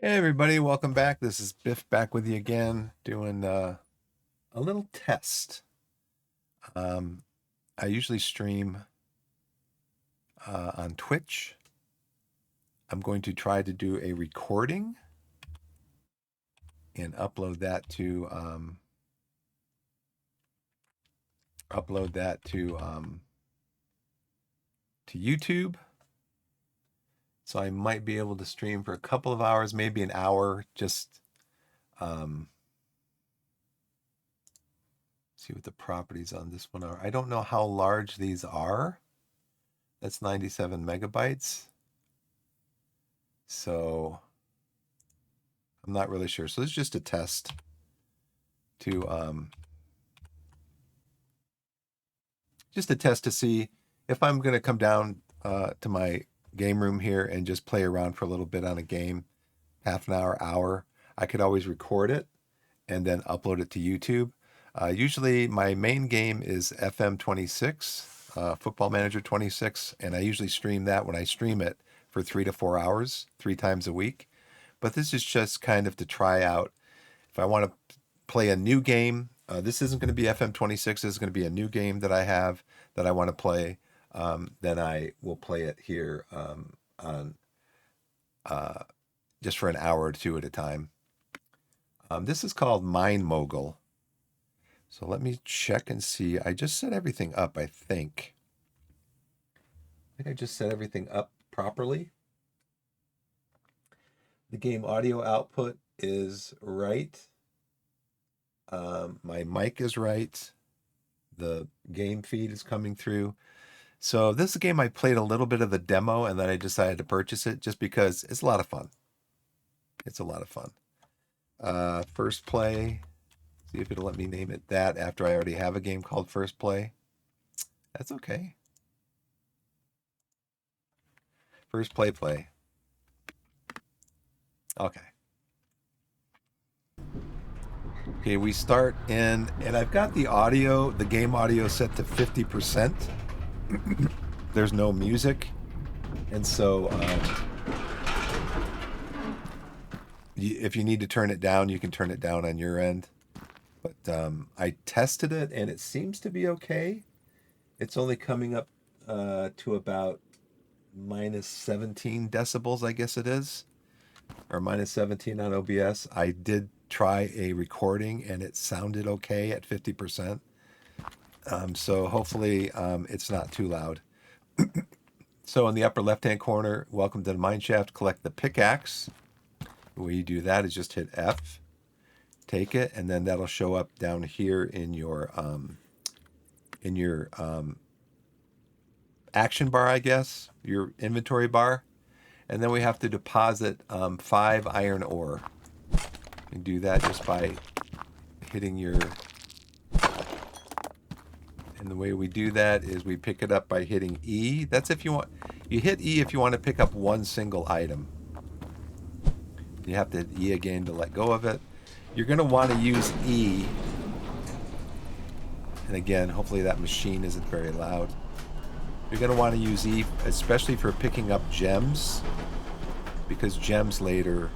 Hey everybody, welcome back. This is Biff back with you again, doing a little test. Um, I usually stream on Twitch. I'm going to try to do a recording and upload that to YouTube. So I might be able to stream for a couple of hours, maybe an hour, just um, see what the properties on this one are. I don't know how large these are. That's 97 megabytes. So I'm not really sure. So this is just a test to see if I'm going to come down to my game room here and just play around for a little bit on a game, half an hour. I could always record it and then upload it to YouTube. Usually my main game is FM26, Football Manager 26, and I usually stream that when I stream it for 3 to 4 hours, 3 times a week. But this is just kind of to try out. If I want to play a new game, this isn't going to be FM26. This is going to be a new game that I have that I want to play. Then I will play it here on just for an hour or two at a time. This is called Mogul. So let me check and see. I just set everything up, I think. I just set everything up properly. The game audio output is right. My mic is right. The game feed is coming through. So this is a game I played a little bit of the demo and then I decided to purchase it just because it's a lot of fun. It's a lot of fun. First Play. See if it'll let me name it that after I already have a game called First Play. That's okay. First Play. Okay. Okay, we start in, and I've got the audio, the game audio set to 50%. There's no music. And so if you need to turn it down, you can turn it down on your end. But I tested it and it seems to be okay. It's only coming up to about minus 17 decibels, I guess it is, or minus 17 on OBS. I did try a recording and it sounded okay at 50%. So hopefully it's not too loud. So in the upper left-hand corner, welcome to the mineshaft, collect the pickaxe. The way you do that is just hit F, take it, and then that'll show up down here in your action bar, I guess, your inventory bar. And then we have to deposit 5 iron ore. You do that just by hitting your... And the way we do that is we pick it up by hitting E. That's if you want... You hit E if you want to pick up one single item. You have to hit E again to let go of it. You're going to want to use E. And again, hopefully that machine isn't very loud. You're going to want to use E, especially for picking up gems, because gems later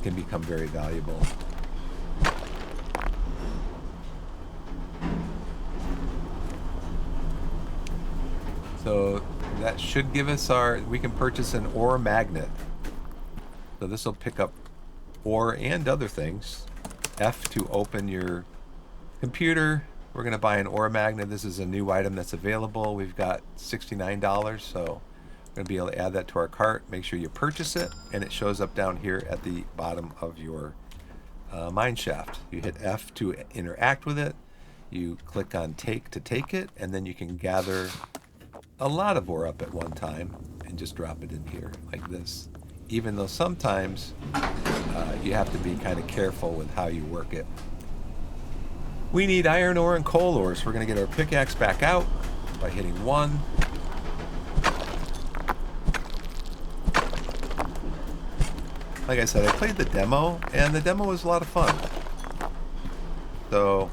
can become very valuable. So that should give us we can purchase an ore magnet. So this will pick up ore and other things. F to open your computer. We're going to buy an ore magnet. This is a new item that's available. We've got $69, so we're going to be able to add that to our cart. Make sure you purchase it, and it shows up down here at the bottom of your mine shaft. You hit F to interact with it. You click on take to take it, and then you can gather a lot of ore up at one time and just drop it in here like this. Even though sometimes you have to be kind of careful with how you work it. We need iron ore and coal ore, so we're going to get our pickaxe back out by hitting 1. Like I said, I played the demo, and the demo was a lot of fun. So,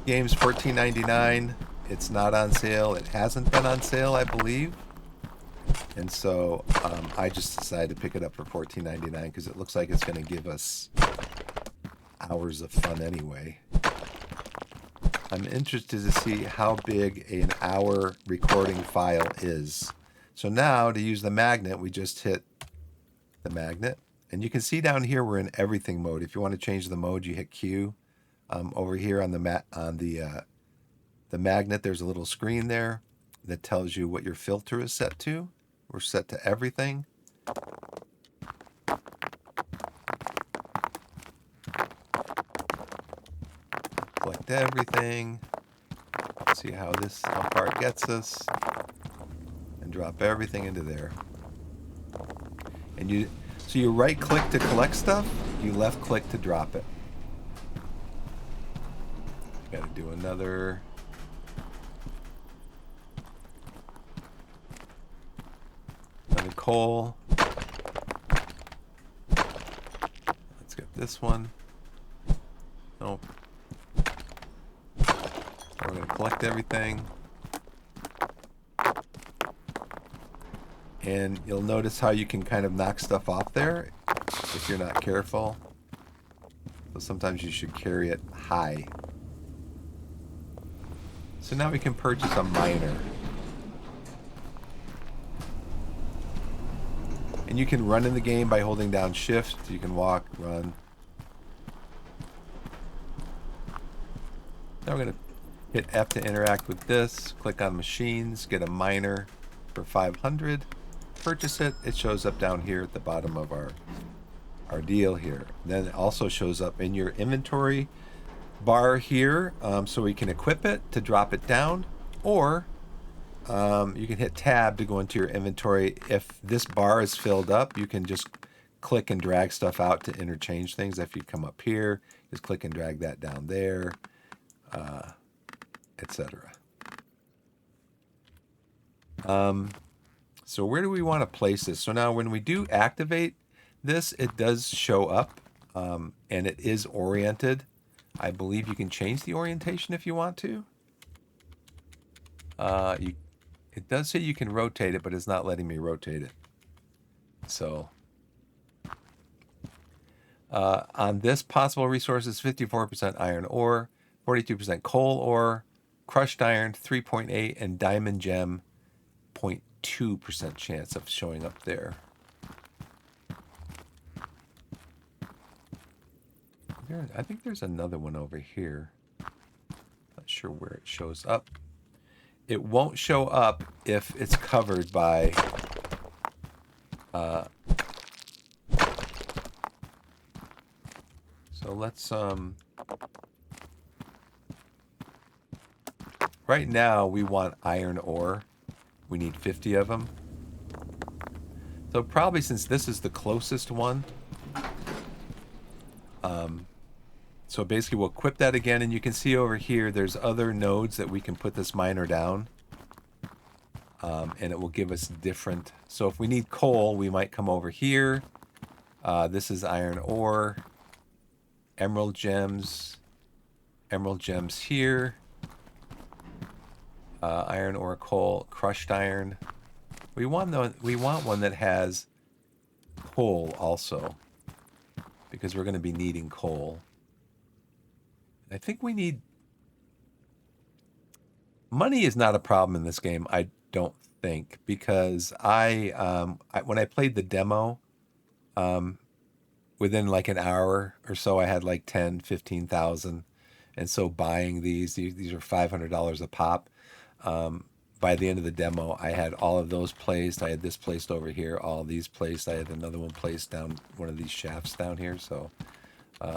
game's $14.99. It's not on sale. It hasn't been on sale, I believe. And so I just decided to pick it up for $14.99 because it looks like it's going to give us hours of fun anyway. I'm interested to see how big an hour recording file is. So now to use the magnet, we just hit the magnet. And you can see down here we're in everything mode. If you want to change the mode, you hit Q. Over here on the magnet, there's a little screen there that tells you what your filter is set to. We're set to everything. Select everything. See how far it gets us, and drop everything into there. And so you right click to collect stuff, you left click to drop it. Got to do another. Another coal. Let's get this one. Nope. We're going to collect everything. And you'll notice how you can kind of knock stuff off there if you're not careful. So sometimes you should carry it high. So now we can purchase a miner. And you can run in the game by holding down shift. You can walk, run. Now we're going to hit F to interact with this. Click on machines, get a miner for 500. Purchase it. It shows up down here at the bottom of our deal here. Then it also shows up in your inventory bar here, so we can equip it to drop it down, or you can hit tab to go into your inventory. If this bar is filled up, you can just click and drag stuff out to interchange things. If you come up here, just click and drag that down there, etc. So where do we want to place this? So now when we do activate this, it does show up, and it is oriented. I believe you can change the orientation if you want to. It does say you can rotate it, but it's not letting me rotate it. So on this possible resources, 54% iron ore, 42% coal ore, crushed iron 3.8, and diamond gem 0.2% chance of showing up there. I think there's another one over here. Not sure where it shows up. It won't show up if it's covered by so let's right now we want iron ore. We need 50 of them. So probably since this is the closest one, so basically we'll equip that again, and you can see over here there's other nodes that we can put this miner down, and it will give us different. So if we need coal, we might come over here. This is iron ore, emerald gems here, iron ore, coal, crushed iron. We want one that has coal also, because we're going to be needing coal. I think we need... Money is not a problem in this game, I don't think, because when I played the demo, within like an hour or so, I had like 10, 15,000. And so buying these are $500 a pop. By the end of the demo, I had all of those placed. I had this placed over here, all these placed. I had another one placed down one of these shafts down here. So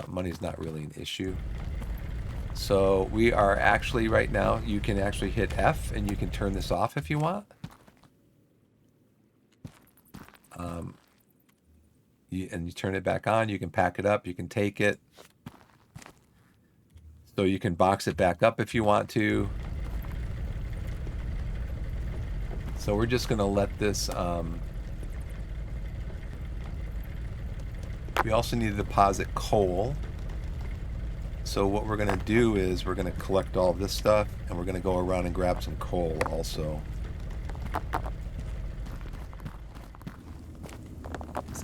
money's not really an issue. So we are actually right now, you can actually hit F and you can turn this off if you want. And you turn it back on, you can pack it up, you can take it. So you can box it back up if you want to. So we're just going to let this... we also need to deposit coal. So what we're going to do is we're going to collect all this stuff, and we're going to go around and grab some coal also.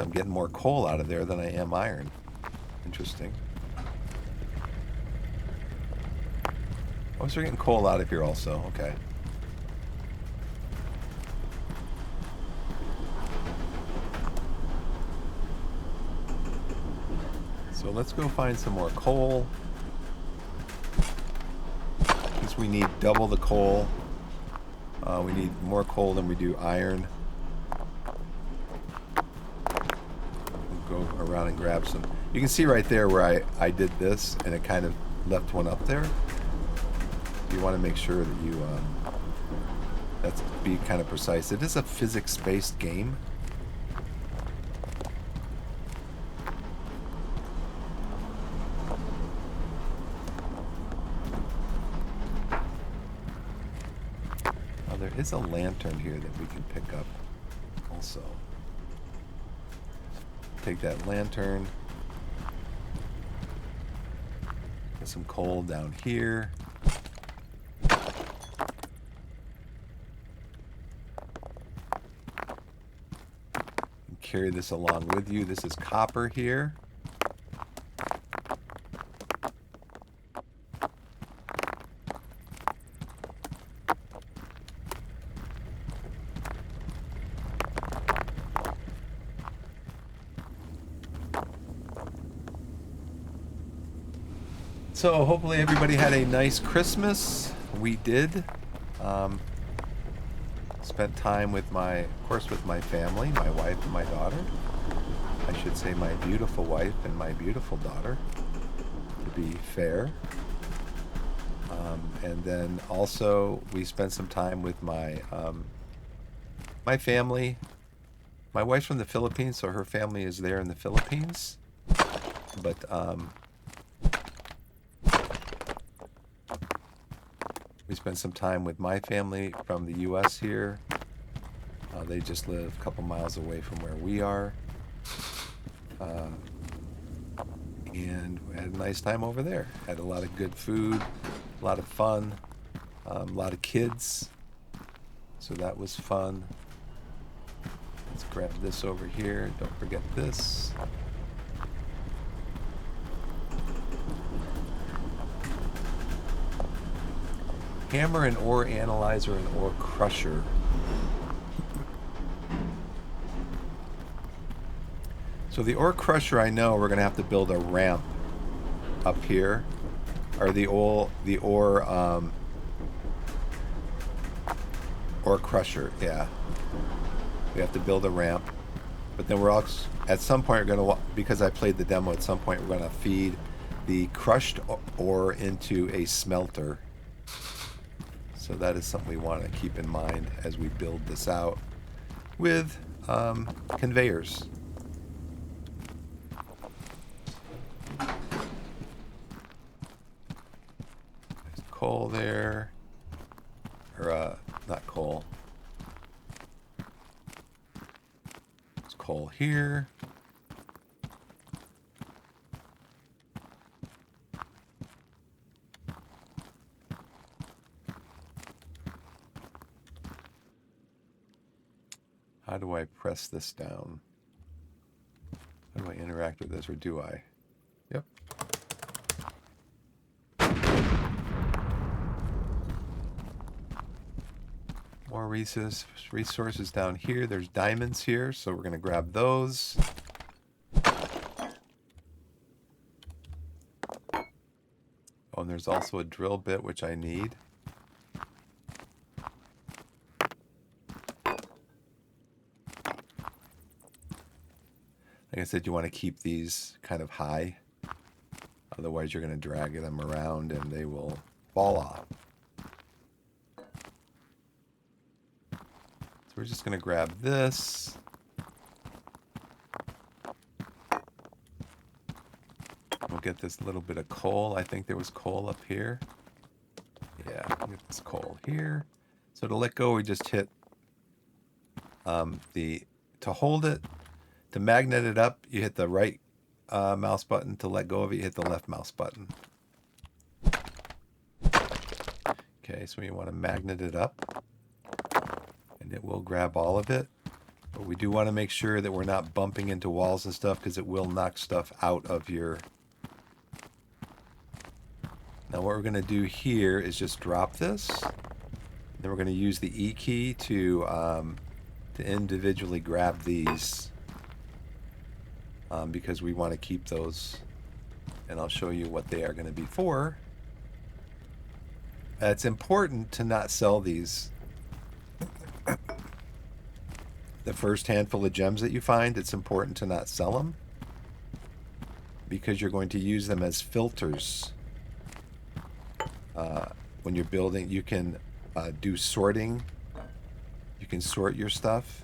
I'm getting more coal out of there than I am iron. Interesting. Oh, so we're getting coal out of here also. Okay. So let's go find some more coal. Because we need double the coal. We need more coal than we do iron. We'll go around and grab some. You can see right there where I did this, and it kind of left one up there. You want to make sure that you that's be kind of precise. It is a physics-based game. Oh, there is a lantern here that we can pick up also. Take that lantern. Get some coal down here. Carry this along with you. This is copper here. So hopefully everybody had a nice Christmas. We did. Spent time with of course, with my family, my wife and my daughter. I should say my beautiful wife and my beautiful daughter, to be fair. And then also we spent some time with my my family. My wife's from the Philippines, so her family is there in the Philippines. But we spent some time with my family from the U.S. here. They just live a couple miles away from where we are. And we had a nice time over there. Had a lot of good food, a lot of fun, a lot of kids. So that was fun. Let's grab this over here. Don't forget this. Hammer and ore analyzer and ore crusher. So the ore crusher, I know we're going to have to build a ramp up here, or the ore crusher. Yeah, we have to build a ramp, but then we're also at some point we're going to, because I played the demo, at some point we're going to feed the crushed ore into a smelter. So that is something we want to keep in mind as we build this out with conveyors. There's coal there, or not coal. There's coal here. How do I press this down? How do I interact with this, or do I? Yep. More resources down here. There's diamonds here, so we're going to grab those. Oh, and there's also a drill bit, which I need. Like I said, you want to keep these kind of high. Otherwise, you're going to drag them around and they will fall off. So we're just going to grab this. We'll get this little bit of coal. I think there was coal up here. Yeah, we'll get this coal here. So to let go, we just hit to hold it. To magnet it up, you hit the right mouse button. To let go of it, you hit the left mouse button. Okay, so you want to magnet it up, and it will grab all of it. But we do want to make sure that we're not bumping into walls and stuff because it will knock stuff out of your... Now what we're going to do here is just drop this. Then we're going to use the E key to individually grab these because we want to keep those. And I'll show you what they are going to be for. It's important to not sell these. The first handful of gems that you find, it's important to not sell them because you're going to use them as filters. When you're building, you can do sorting. You can sort your stuff.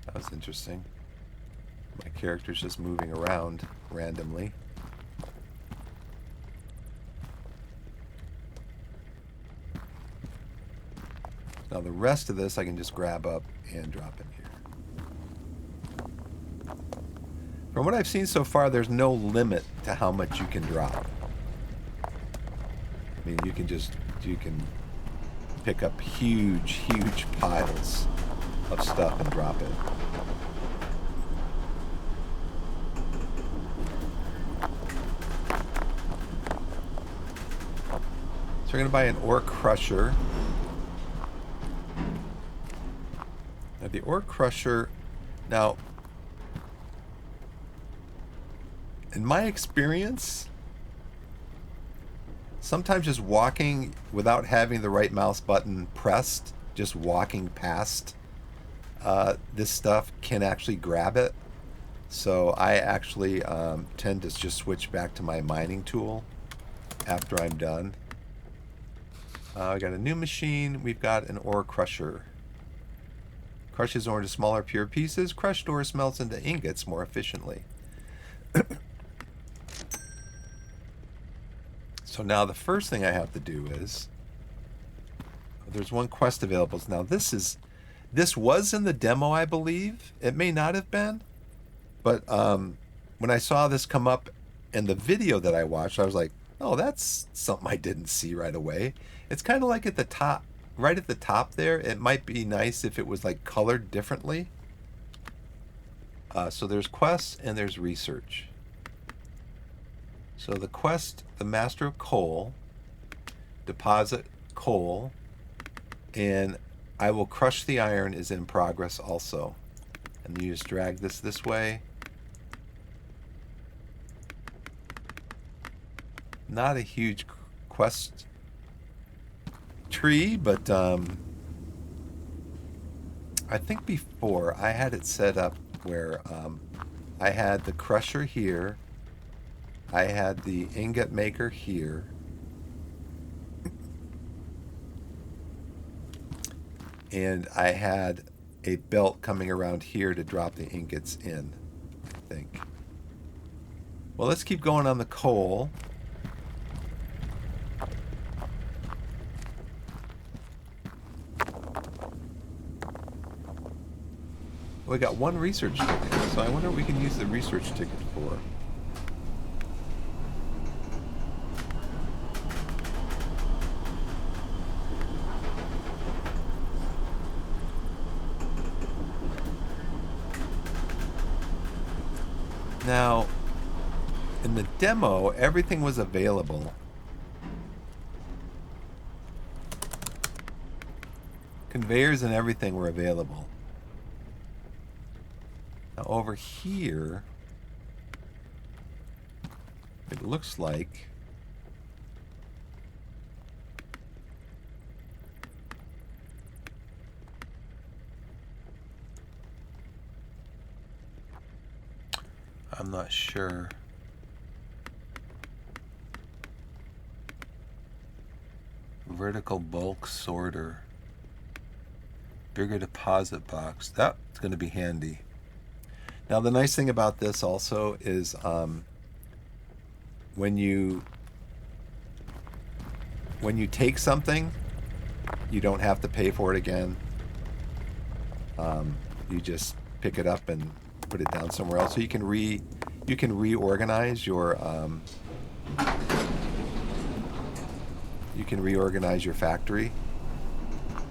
That was interesting. My character's just moving around randomly. Now the rest of this I can just grab up and drop in here. From what I've seen so far, there's no limit to how much you can drop. I mean, you can pick up huge piles of stuff and drop it. So we're going to buy an ore crusher. Now the ore crusher, now, in my experience, sometimes just walking without having the right mouse button pressed, just walking past this stuff can actually grab it. So I actually tend to just switch back to my mining tool after I'm done. We got a new machine. We've got an ore crusher. Crushes ore into smaller, pure pieces. Crushed ore smelts into ingots more efficiently. So now the first thing I have to do is... There's one quest available. Now this was in the demo, I believe. It may not have been. But when I saw this come up in the video that I watched, I was like, oh, that's something I didn't see right away. It's kind of like at the top, right at the top there. It might be nice if it was like colored differently. So there's quests and there's research. So the quest, the Master of Coal, deposit coal, and I will crush the iron is in progress also. And you just drag this way. Not a huge quest tree, but I think before I had it set up where I had the crusher here, I had the ingot maker here, and I had a belt coming around here to drop the ingots in, I think. Well, let's keep going on the coal. We got one research ticket, so I wonder what we can use the research ticket for. Now, in the demo, everything was available. Conveyors and everything were available. Now over here, it looks like I'm not sure. Vertical bulk sorter. Bigger deposit box. That's going to be handy. Now the nice thing about this also is when you take something, you don't have to pay for it again. You just pick it up and put it down somewhere else. So you can reorganize your factory.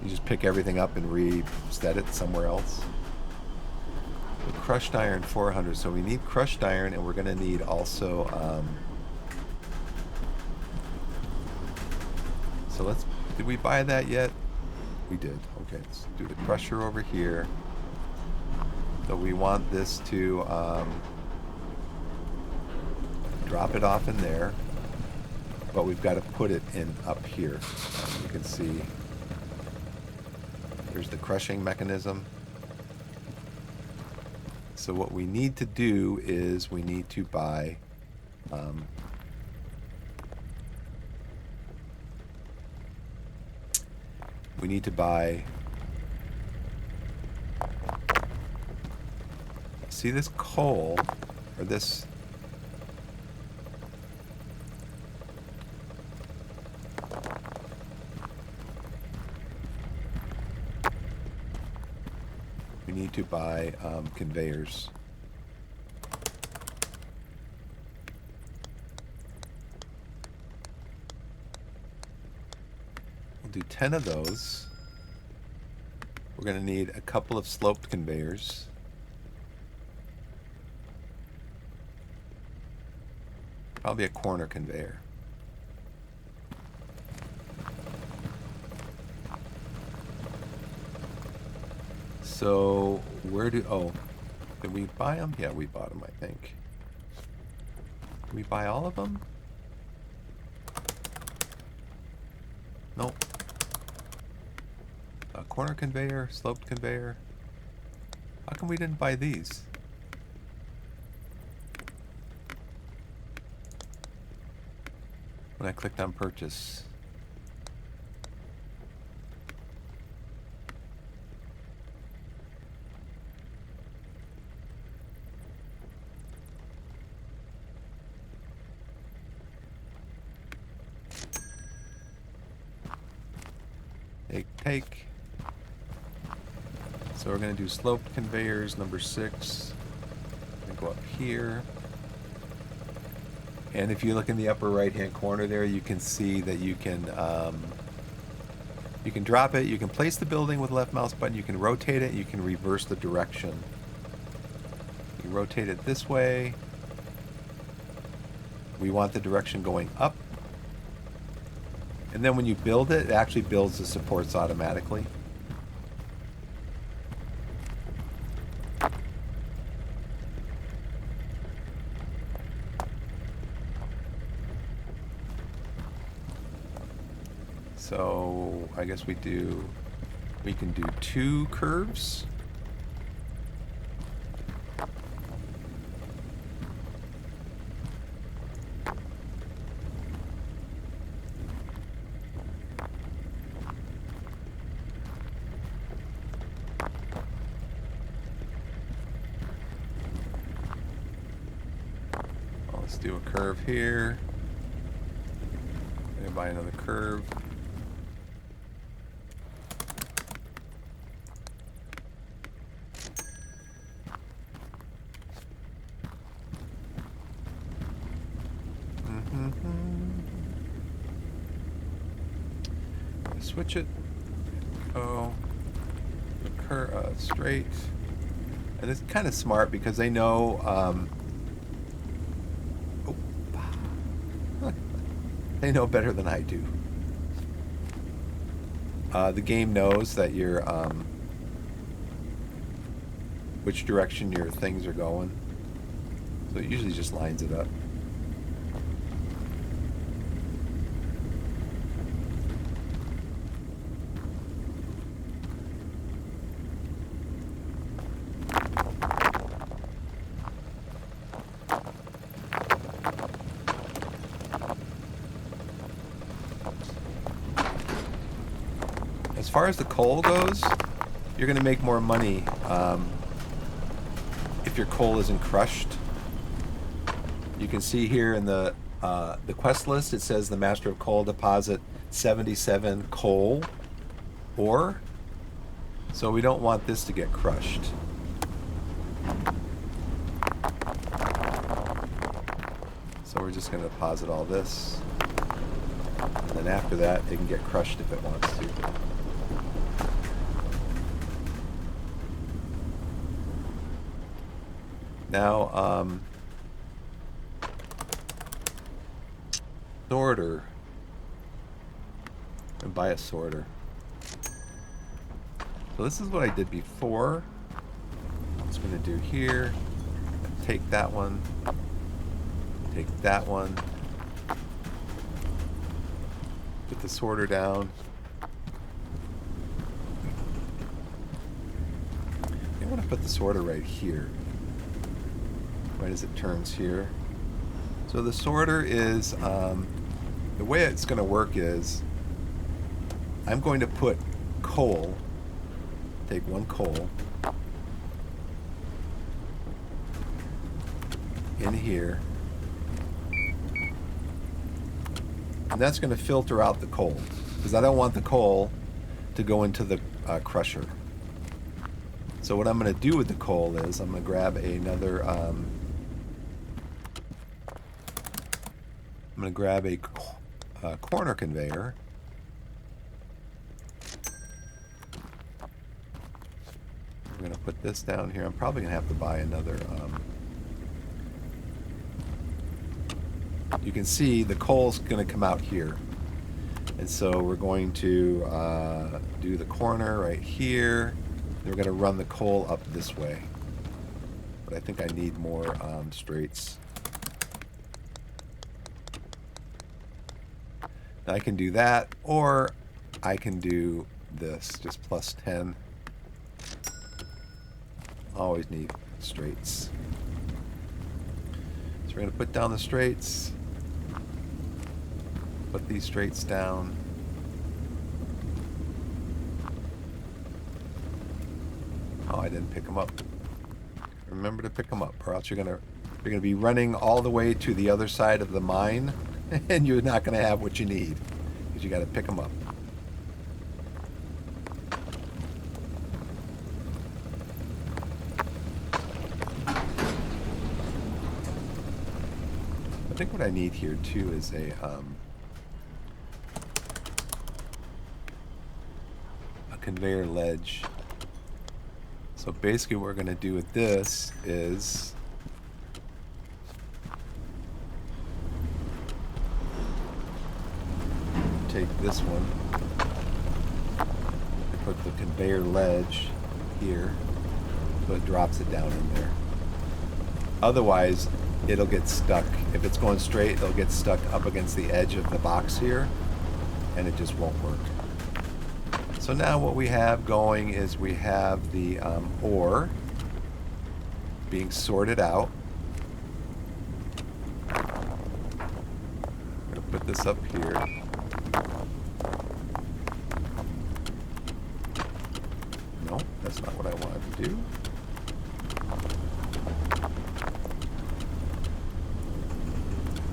You just pick everything up and reset it somewhere else. So crushed iron 400. So we need crushed iron, and we're going to need also. So let's. Did we buy that yet? We did. Okay, let's do the crusher over here. So we want this to drop it off in there, but we've got to put it in up here. You can see there's the crushing mechanism. So what we need to do is we need to buy see this coal, or this, we need to buy conveyors. We'll do 10 of those. We're going to need a couple of sloped conveyors. Probably a corner conveyor. So where do, oh, did we buy them? Yeah, we bought them, I think. Did we buy all of them? Nope. A corner conveyor, sloped conveyor. How come we didn't buy these? When I clicked on purchase. Take. So we're going to do sloped conveyors, number 6. And go up here. And if you look in the upper right-hand corner there, you can see that you can drop it. You can place the building with left mouse button. You can rotate it. You can reverse the direction. You rotate it this way. We want the direction going up. And then when you build it, it actually builds the supports automatically. So I guess we can do 2 curves. Let's do a curve here. And buy another curve. Switch it. Oh, straight. And it's kind of smart because they know. They know better than I do. The game knows that you're which direction your things are going, so it usually just lines it up. As far as the coal goes, you're going to make more money if your coal isn't crushed. You can see here in the quest list, it says the Master of Coal deposit 77 coal ore. So we don't want this to get crushed. So we're just going to deposit all this. And then after that, it can get crushed if it wants to. Now, sorter. And buy a sorter. So this is what I did before. I'm just going to do here. Take that one. Take that one. Put the sorter down. I want to put the sorter right here. Right as it turns here. So the sorter is, the way it's going to work is, I'm going to put coal, take one coal, in here, and that's going to filter out the coal, because I don't want the coal to go into the crusher. So what I'm going to do with the coal is, I'm going to grab another, I'm going to grab a corner conveyor. We're going to put this down here. I'm probably going to have to buy another. You can see the coal's going to come out here. And so we're going to do the corner right here. We're going to run the coal up this way. But I think I need more straights. Now I can do that, or I can do this, just plus 10. Always need straights. So we're going to put down the straights. Put these straights down. Oh, I didn't pick them up. Remember to pick them up, or else you're gonna be running all the way to the other side of the mine, and you're not gonna have what you need, because you got to pick them up. I think what I need here too is a conveyor ledge. So basically what we're going to do with this is take this one and put the conveyor ledge here so it drops it down in there. Otherwise it'll get stuck. If it's going straight, it'll get stuck up against the edge of the box here and it just won't work. So now what we have going is we have the ore being sorted out. I'm going to put this up here. No, that's not what I wanted to do.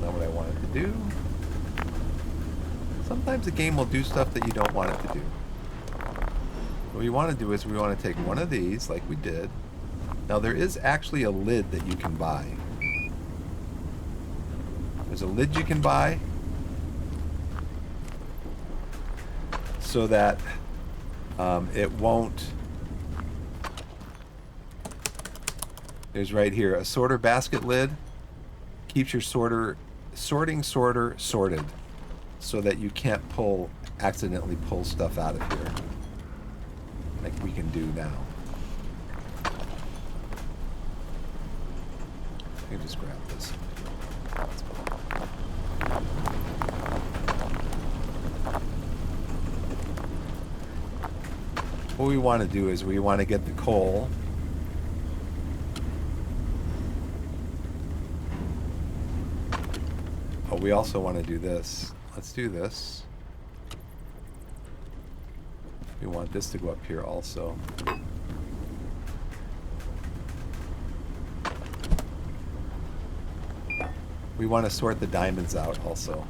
Not what I wanted to do. Sometimes the game will do stuff that you don't want it to do. What we want to do is we want to take one of these, like we did. Now there is actually a lid that you can buy. There's a lid you can buy so that it won't. There's right here a sorter basket lid. Keeps your sorting sorter sorted, so that you can't accidentally pull stuff out of here. Like we can do now. Let me just grab this. What we want to do is we want to get the coal. Oh, we also want to do this. Let's do this. We want this to go up here also. We want to sort the diamonds out also.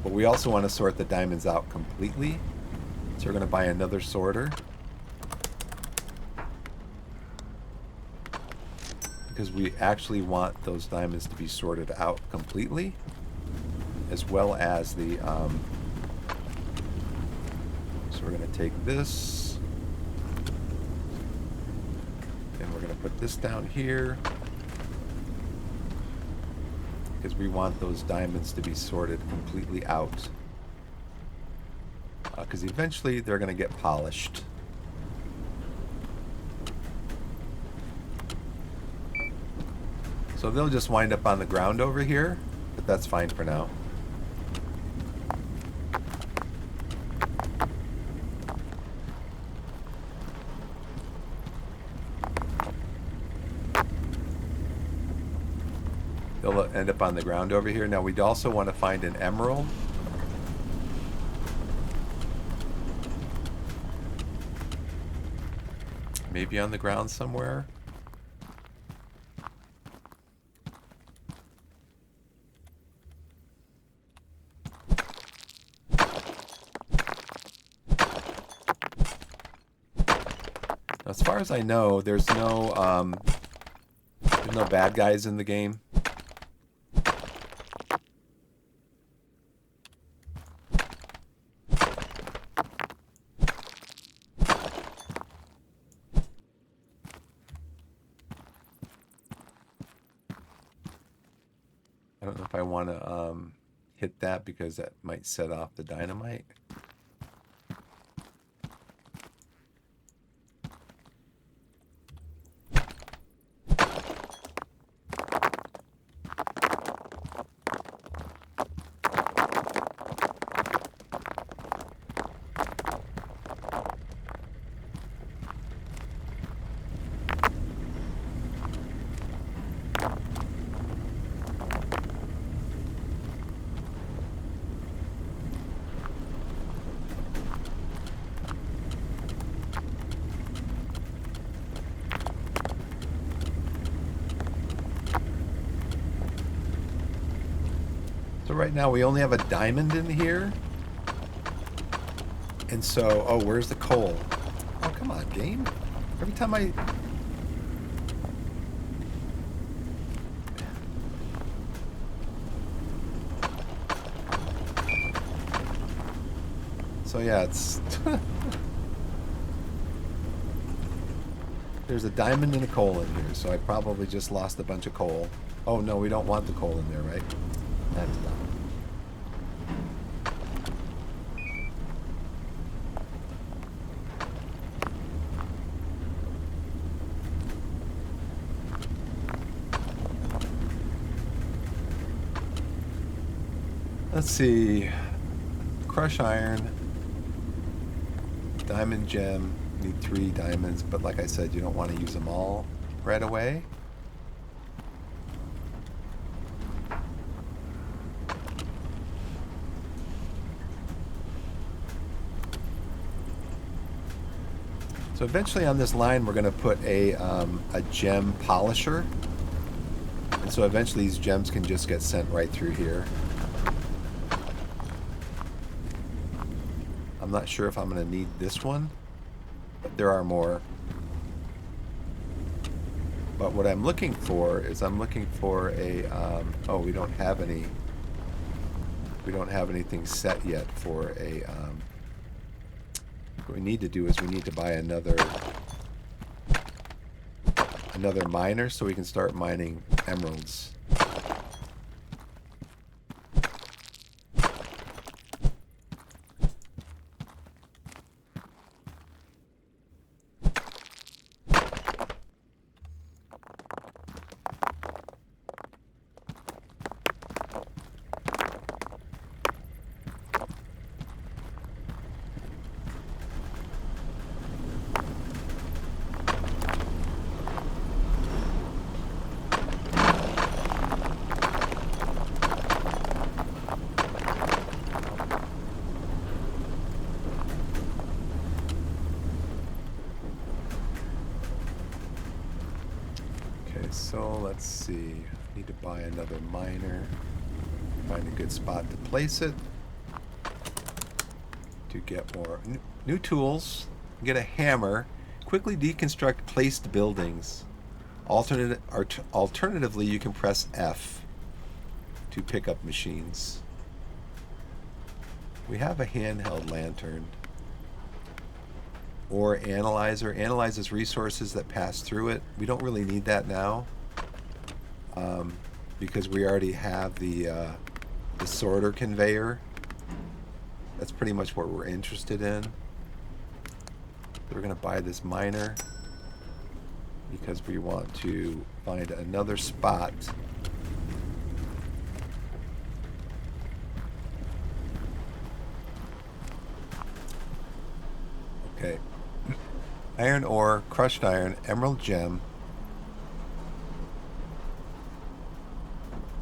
But we also want to sort the diamonds out completely. So we're going to buy another sorter. Because we actually want those diamonds to be sorted out completely. As well as the... So we're going to take this. And we're going to put this down here because we want those diamonds to be sorted completely out. Because eventually they're going to get polished. So they'll just wind up on the ground over here, but that's fine for now. They'll end up on the ground over here. Now we'd also want to find an emerald. Maybe on the ground somewhere. As far as I know, there's no bad guys in the game. I don't know if I want to hit that because that might set off the dynamite. So right now we only have a diamond in here. And so, oh, where's the coal? Oh, come on, game. Every time I... So yeah, it's... There's a diamond and a coal in here, so I probably just lost a bunch of coal. Oh no, we don't want the coal in there, right? That's not. Let's see. Crush iron. Diamond gem. Need 3 diamonds, but like I said, you don't want to use them all right away. So eventually on this line we're going to put a gem polisher. And so eventually these gems can just get sent right through here. I'm not sure if I'm going to need this one, but there are more. But what I'm looking for is I'm looking for a, oh, we don't have anything set yet for a, what we need to do is we need to buy another miner so we can start mining emeralds. So let's see, need to buy another miner, find a good spot to place it, to get more new tools, get a hammer, quickly deconstruct placed buildings. Alternatively, you can press F to pick up machines. We have a handheld lantern. ore analyzer. Analyzes resources that pass through it. We don't really need that now because we already have the sorter conveyor. That's pretty much what we're interested in. So we're going to buy this miner because we want to find another spot okay. Iron ore, crushed iron, emerald gem.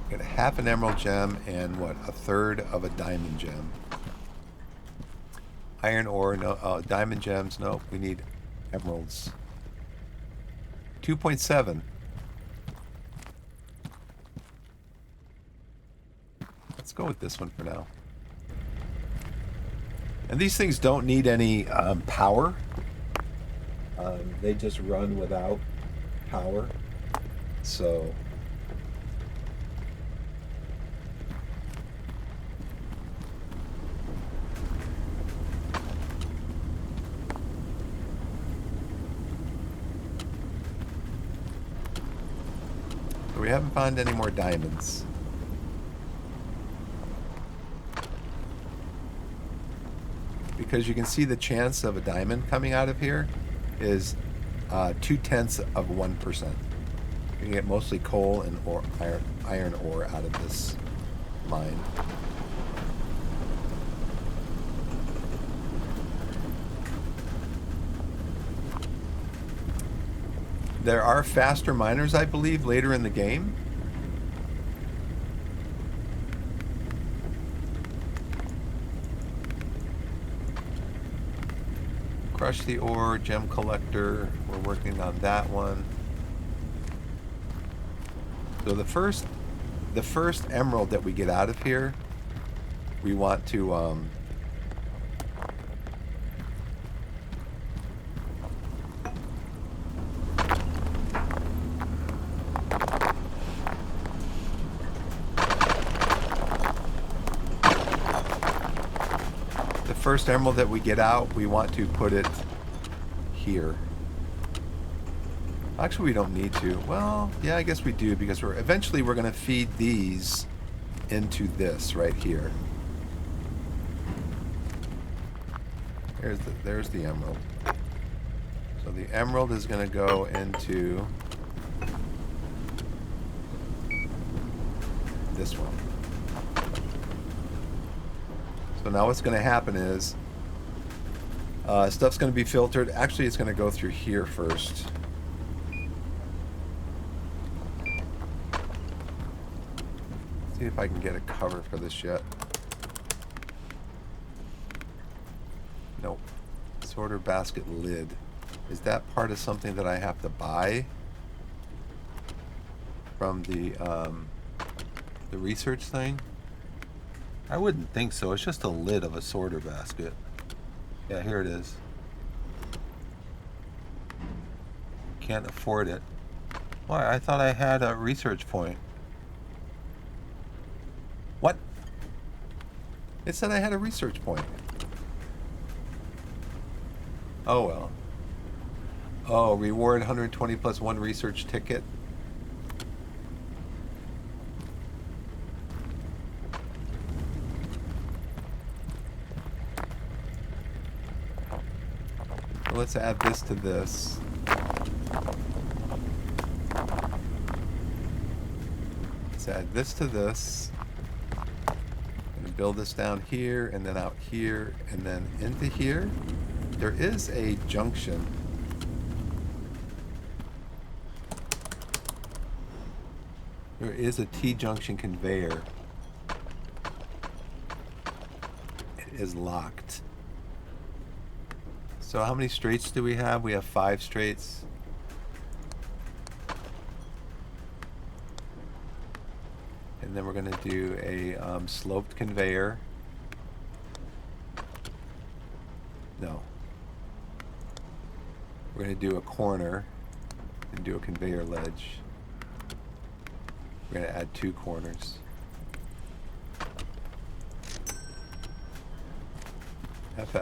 Get half an emerald gem and what, a third of a diamond gem. Iron ore, no. Diamond gems, no. We need emeralds. 2.7. Let's go with this one for now. And these things don't need any power. They just run without power. So we haven't found any more diamonds. Because you can see the chance of a diamond coming out of here is 0.2%. You can get mostly coal and iron ore out of this mine. There are faster miners, I believe, later in the game. Crush the ore, gem collector. We're working on that one. So the first emerald that we get out of here, we want to first emerald that we get out, we want to put it here. Actually, we don't need to. Well, yeah, I guess we do because eventually we're going to feed these into this right here. There's the emerald. So the emerald is going to go into this one. So now what's going to happen is stuff's going to be filtered. Actually, it's going to go through here first. See if I can get a cover for this yet. Nope. Sorter basket lid. Is that part of something that I have to buy from the research thing? I wouldn't think so. It's just a lid of a sorter basket. Yeah, here it is. Can't afford it. Why? I thought I had a research point. What? It said I had a research point. Oh well. Oh, reward 120 plus 1 research ticket. Let's add this to this. Let's add this to this. And build this down here and then out here and then into here. There is a junction. There is a T-junction conveyor. It is locked. So how many straights do we have? We have 5 straights. And then we're going to do a sloped conveyor. No. We're going to do a corner and do a conveyor ledge. We're going to add 2 corners. F.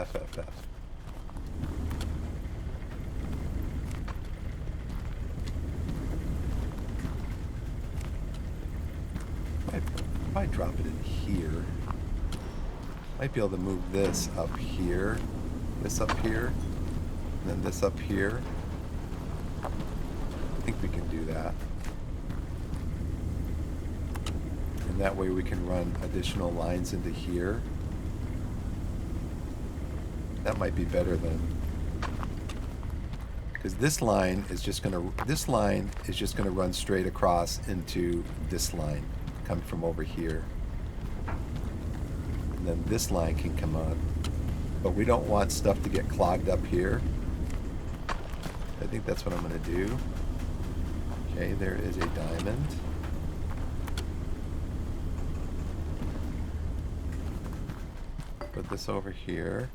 probably drop it in here. Might be able to move this up here, this up here, and then this up here. I think we can do that. And that way we can run additional lines into here. That might be better than, because this line is just gonna run straight across into this line coming from over here. And then this line can come on. But we don't want stuff to get clogged up here. I think that's what I'm gonna do. Okay, there is a diamond. Put this over here.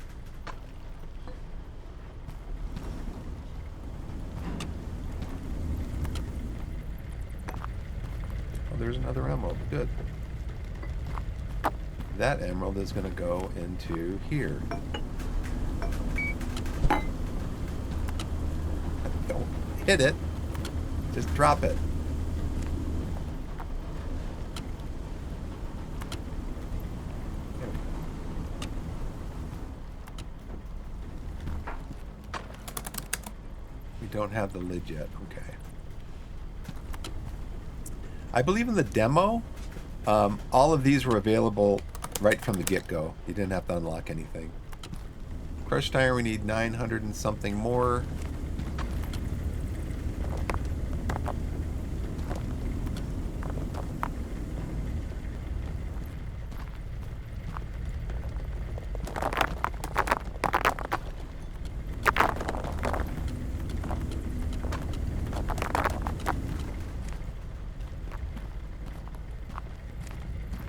Oh, there's another emerald. Good. That emerald is going to go into here. Don't hit it. Just drop it. We don't have the lid yet. Okay. I believe in the demo, all of these were available right from the get-go. You didn't have to unlock anything. Crushed iron, we need 900 and something more.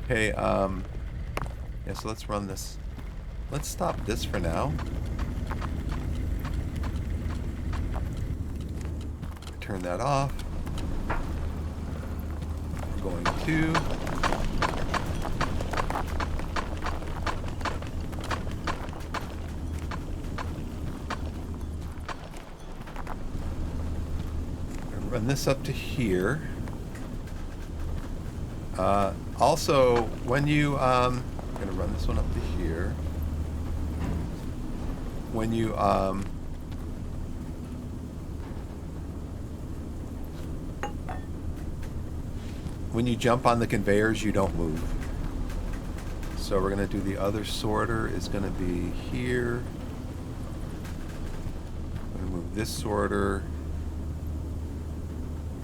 Okay, yeah, so let's run this. Let's stop this for now. Turn that off. We're going to. Run this up to here. Also, when you, I'm going to run this one up to here. When you jump on the conveyors, you don't move. So we're going to do the other sorter is going to be here. I'm going to move this sorter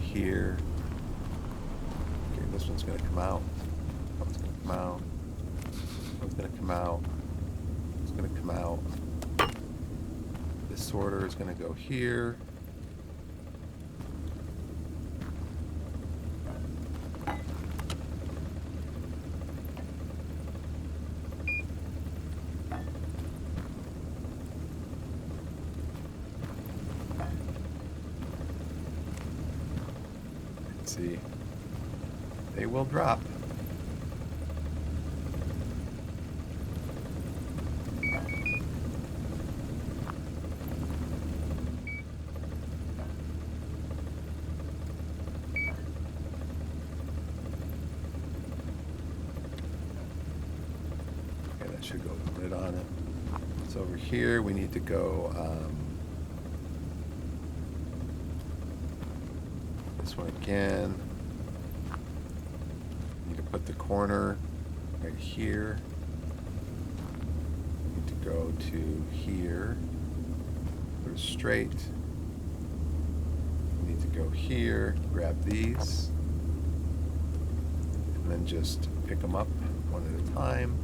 here. Okay, this one's going to come out. That one's going to come out. That one's going to come out. It's going to come out. This sorter is going to go here. See, they will drop. Okay, that should go with the lid on it. It's over here. We need to go this one again. Need to put the corner right here. Need to go to here. Put it straight. Need to go here. Grab these, and then just pick them up one at a time.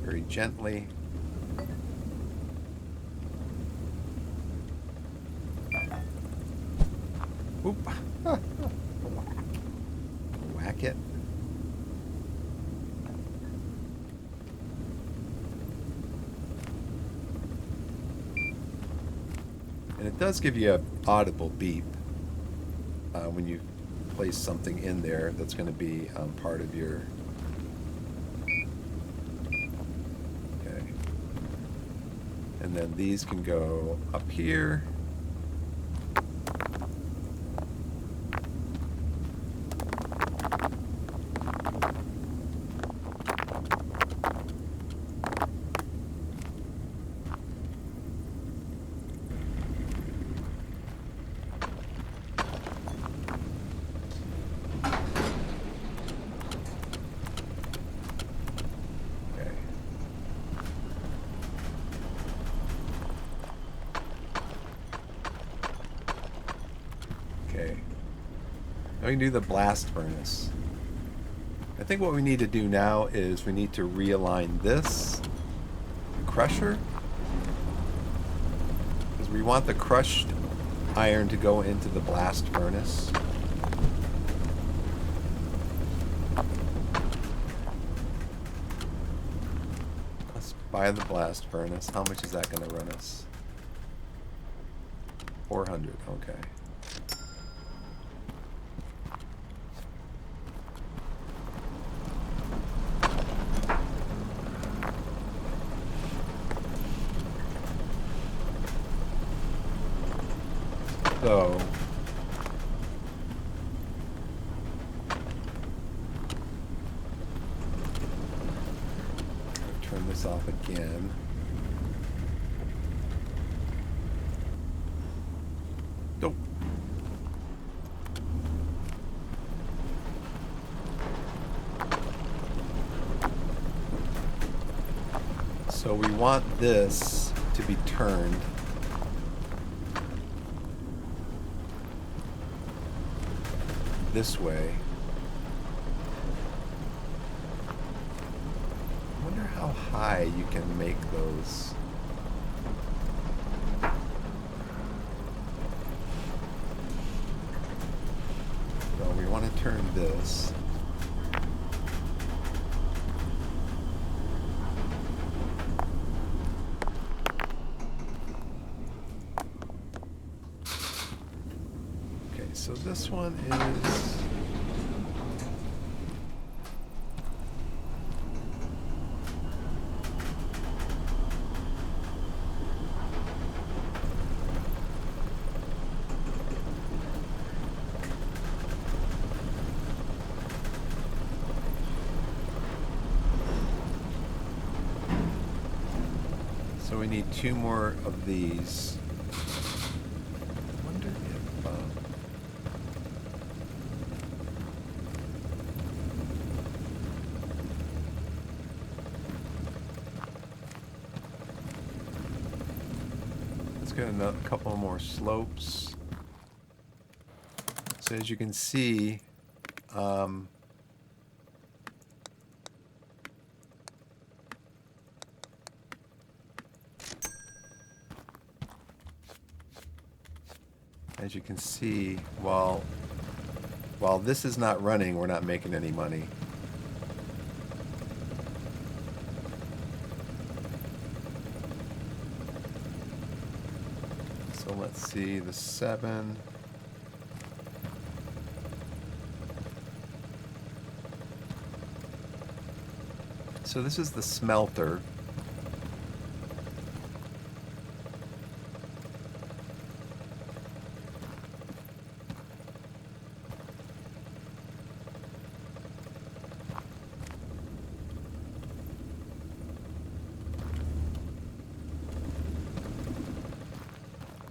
Very gently. Oop. Whack it. And it does give you an audible beep when you place something in there that's going to be part of your... Okay. And then these can go up here. Okay. Now we can do the blast furnace. I think what we need to do now is we need to realign this crusher. Because we want the crushed iron to go into the blast furnace. Let's buy the blast furnace. How much is that going to run us? 400, okay. So, turn this off again. Nope. So we want this to be turned this way. I wonder how high you can make those. So we want to turn this. Okay, so this one is... So we need 2 more of these. I wonder if... let's get a couple more slopes. So as you can see, while this is not running, we're not making any money. So let's see, the 7. So this is the smelter.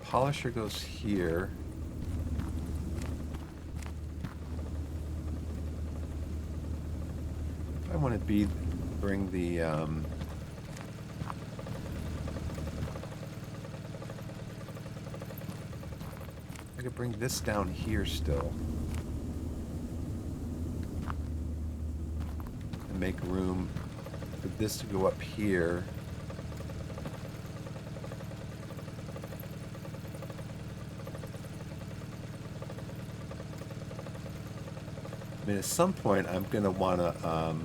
Polisher goes here. I want to bring the I could bring this down here still and make room for this to go up here. I mean, at some point, I'm going to want to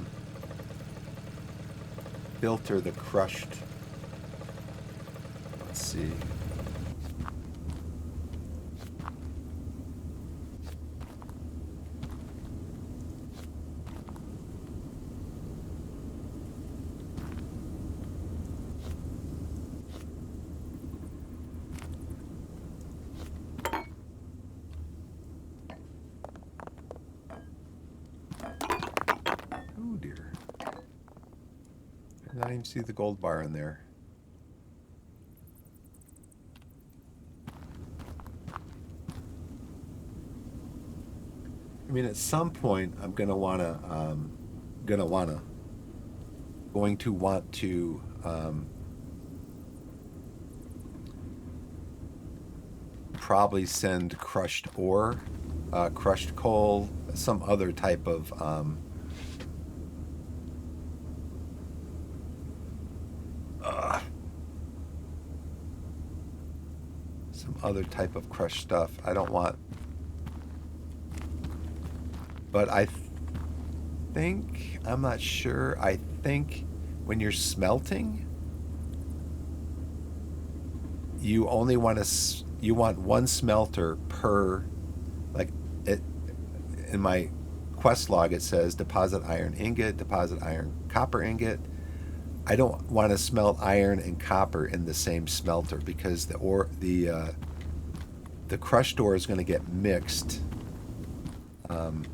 filter the crushed. Let's see. Oh dear. I did not even see the gold bar in there. I mean, at some point, I'm going to want to probably send crushed ore, crushed coal, some other type of crushed stuff. I don't want, but I think, I'm not sure, I think when you're smelting, you only want you want one smelter per, like, it, in my quest log it says deposit iron ingot, deposit iron copper ingot. I don't want to smelt iron and copper in the same smelter because the crushed ore is going to get mixed, and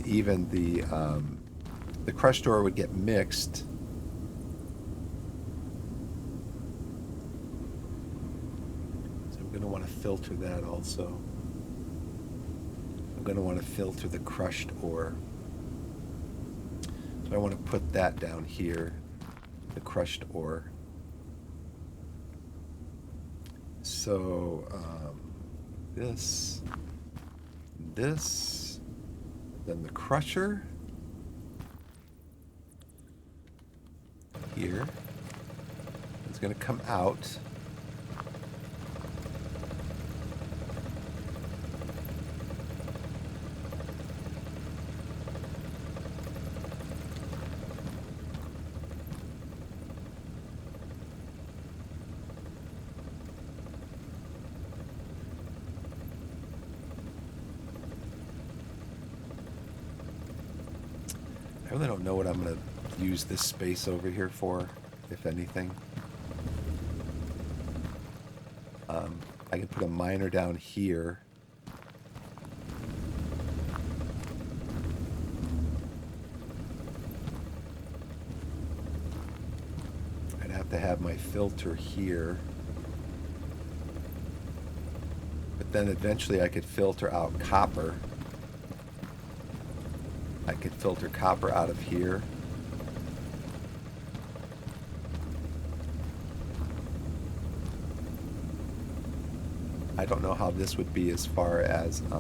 even the crushed ore would get mixed. So I'm going to want to filter that also. I'm going to want to filter the crushed ore. So I want to put that down here, the crushed ore. So this, then the crusher here is going to come out. I really don't know what I'm going to use this space over here for, if anything. I can put a miner down here. I'd have to have my filter here. But then eventually I could filter out copper. I could filter copper out of here. I don't know how this would be as far as I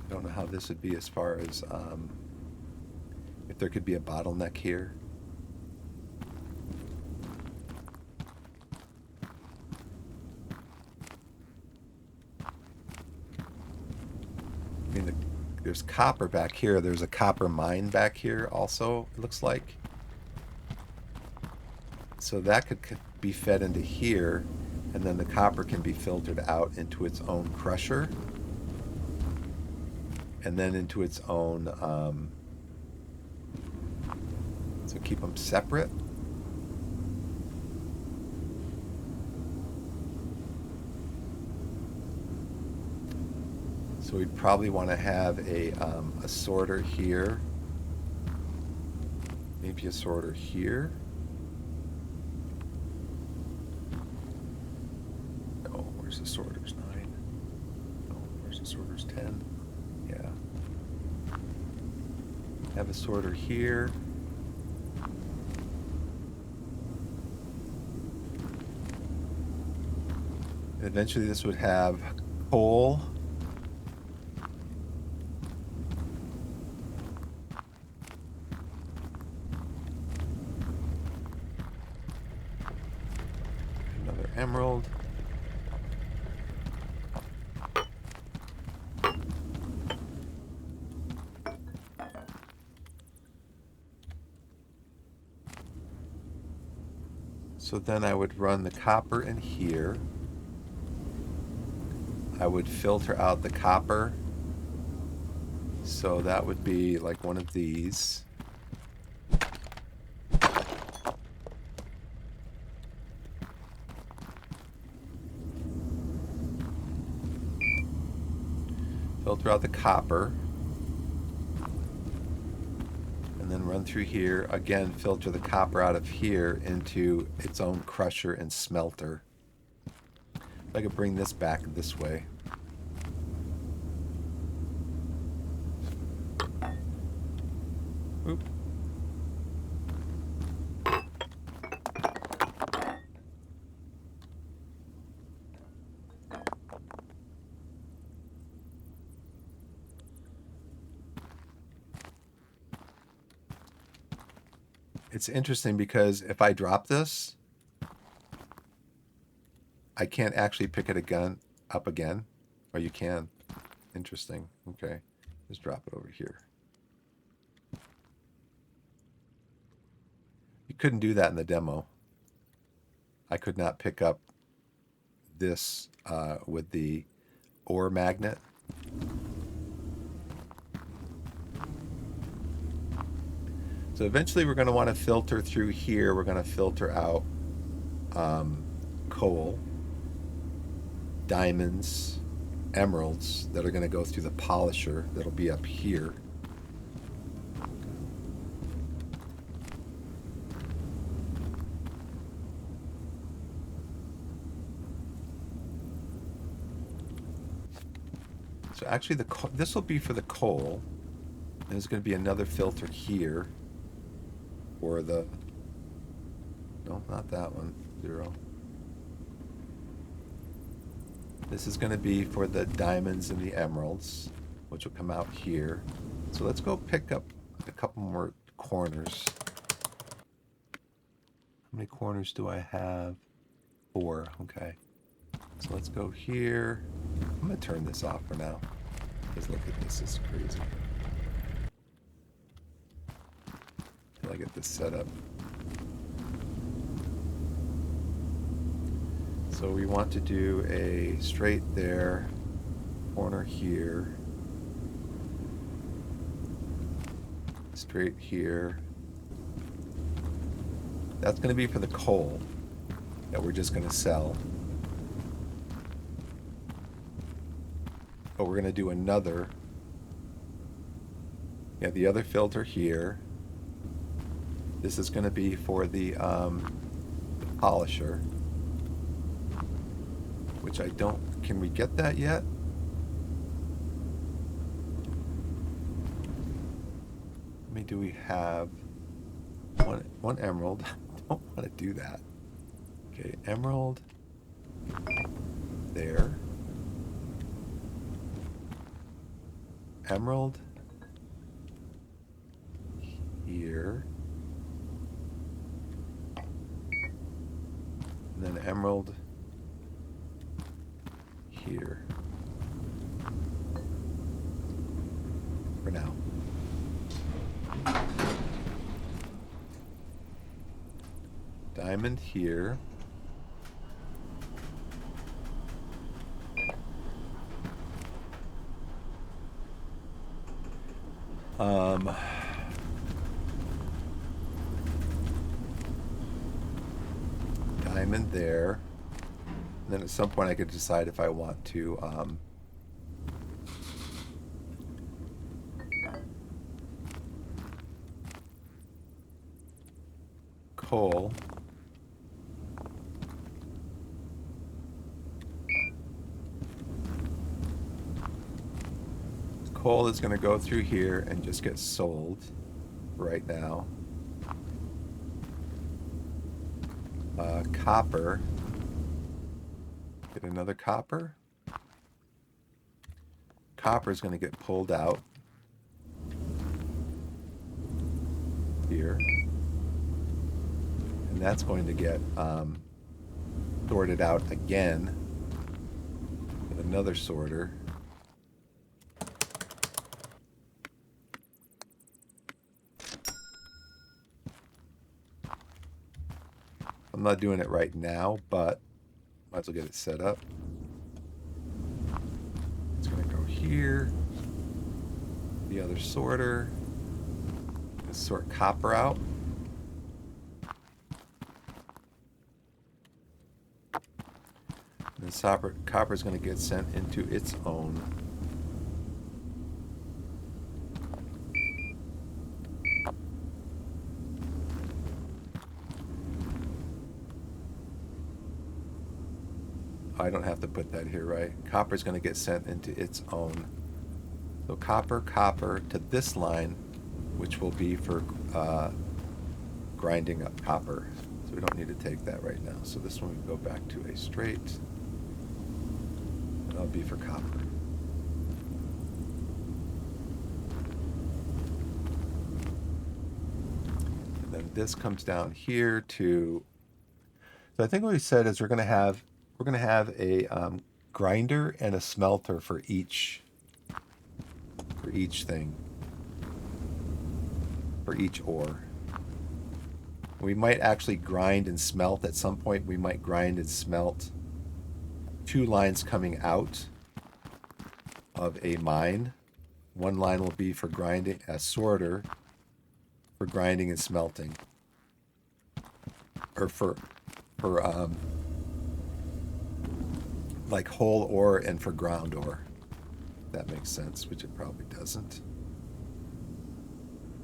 don't know how this would be as far as if there could be a bottleneck here. I mean, there's copper back here. There's a copper mine back here also, it looks like. So that could be fed into here, and then the copper can be filtered out into its own crusher, and then into its own, so keep them separate. So we'd probably want to have a sorter here, maybe a sorter here. Oh, where's the sorters? 9. Oh, where's the sorters? 10. Yeah. Have a sorter here. And eventually this would have coal. Emerald. So then I would run the copper in here. I would filter out the copper. So that would be like one of these. Filter out the copper, and then run through here again. Filter the copper out of here into its own crusher and smelter. If I could bring this back this way. Oop. It's interesting because if I drop this, I can't actually pick it again up again. Or you can. Interesting. Okay. Just drop it over here. You couldn't do that in the demo. I could not pick up this with the ore magnet. So eventually we're going to want to filter through here. We're going to filter out coal, diamonds, emeralds that are going to go through the polisher that'll be up here. So actually this will be for the coal. And there's going to be another filter here for the, no, not that one, 0. This is going to be for the diamonds and the emeralds, which will come out here. So let's go pick up a couple more corners. How many corners do I have? 4, okay. So let's go here. I'm going to turn this off for now. Because look at this, it's crazy. Until I get this set up. So we want to do a straight there, corner here, straight here. That's going to be for the coal that we're just going to sell. But we're going to do another, the other filter here. This is going to be for the polisher, which I don't, can we get that yet? How many do we have? One emerald. I don't want to do that. Okay, emerald there. Emerald here. And then emerald here. For now. Diamond here. Diamond there. And then at some point I could decide if I want to coal. Coal is going to go through here and just get sold right now. Copper. Get another copper. Copper is going to get pulled out here. And that's going to get sorted out again with another sorter. I'm not doing it right now, but might as well get it set up. It's going to go here. The other sorter. Let's sort copper out. And then copper is going to get sent into its own. I don't have to put that here, right? Copper is going to get sent into its own. So copper to this line, which will be for grinding up copper. So we don't need to take that right now. So this one we go back to a straight. And that'll be for copper. And then this comes down here to. So I think what we said is we're gonna have a grinder and a smelter for each thing, for each ore. We might actually grind and smelt at some point. We might grind and smelt 2 lines coming out of a mine. One line will be for grinding, a sorter for grinding and smelting, or for like whole ore and for ground ore. That makes sense, which it probably doesn't.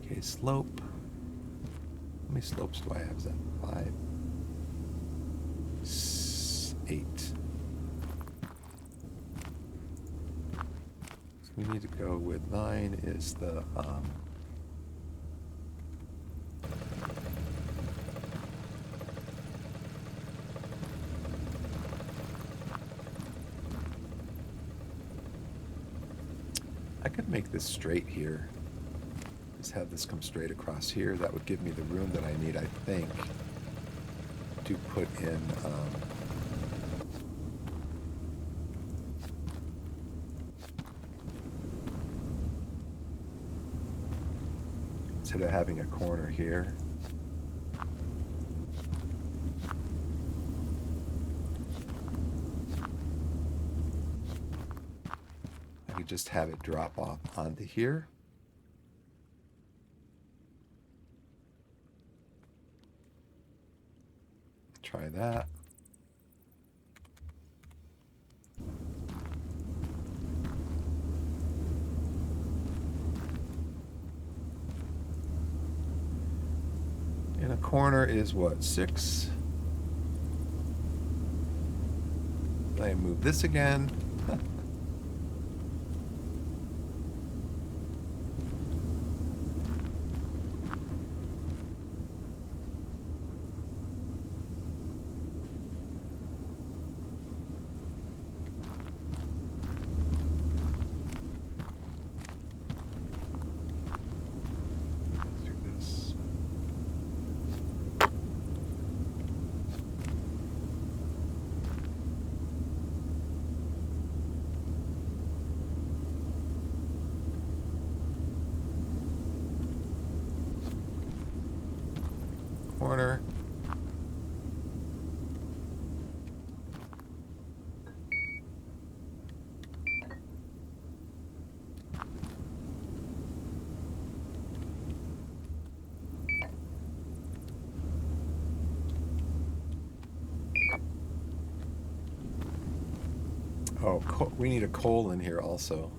Okay, slope. How many slopes do I have? Is that 5? 8. So we need to go with 9 is the I could make this straight here. Just have this come straight across here. That would give me the room that I need, I think, to put in instead of having a corner here. I could just have it drop off onto here. Try that. And a corner is what, 6? I move this again. Corner. Oh, we need a coal in here also.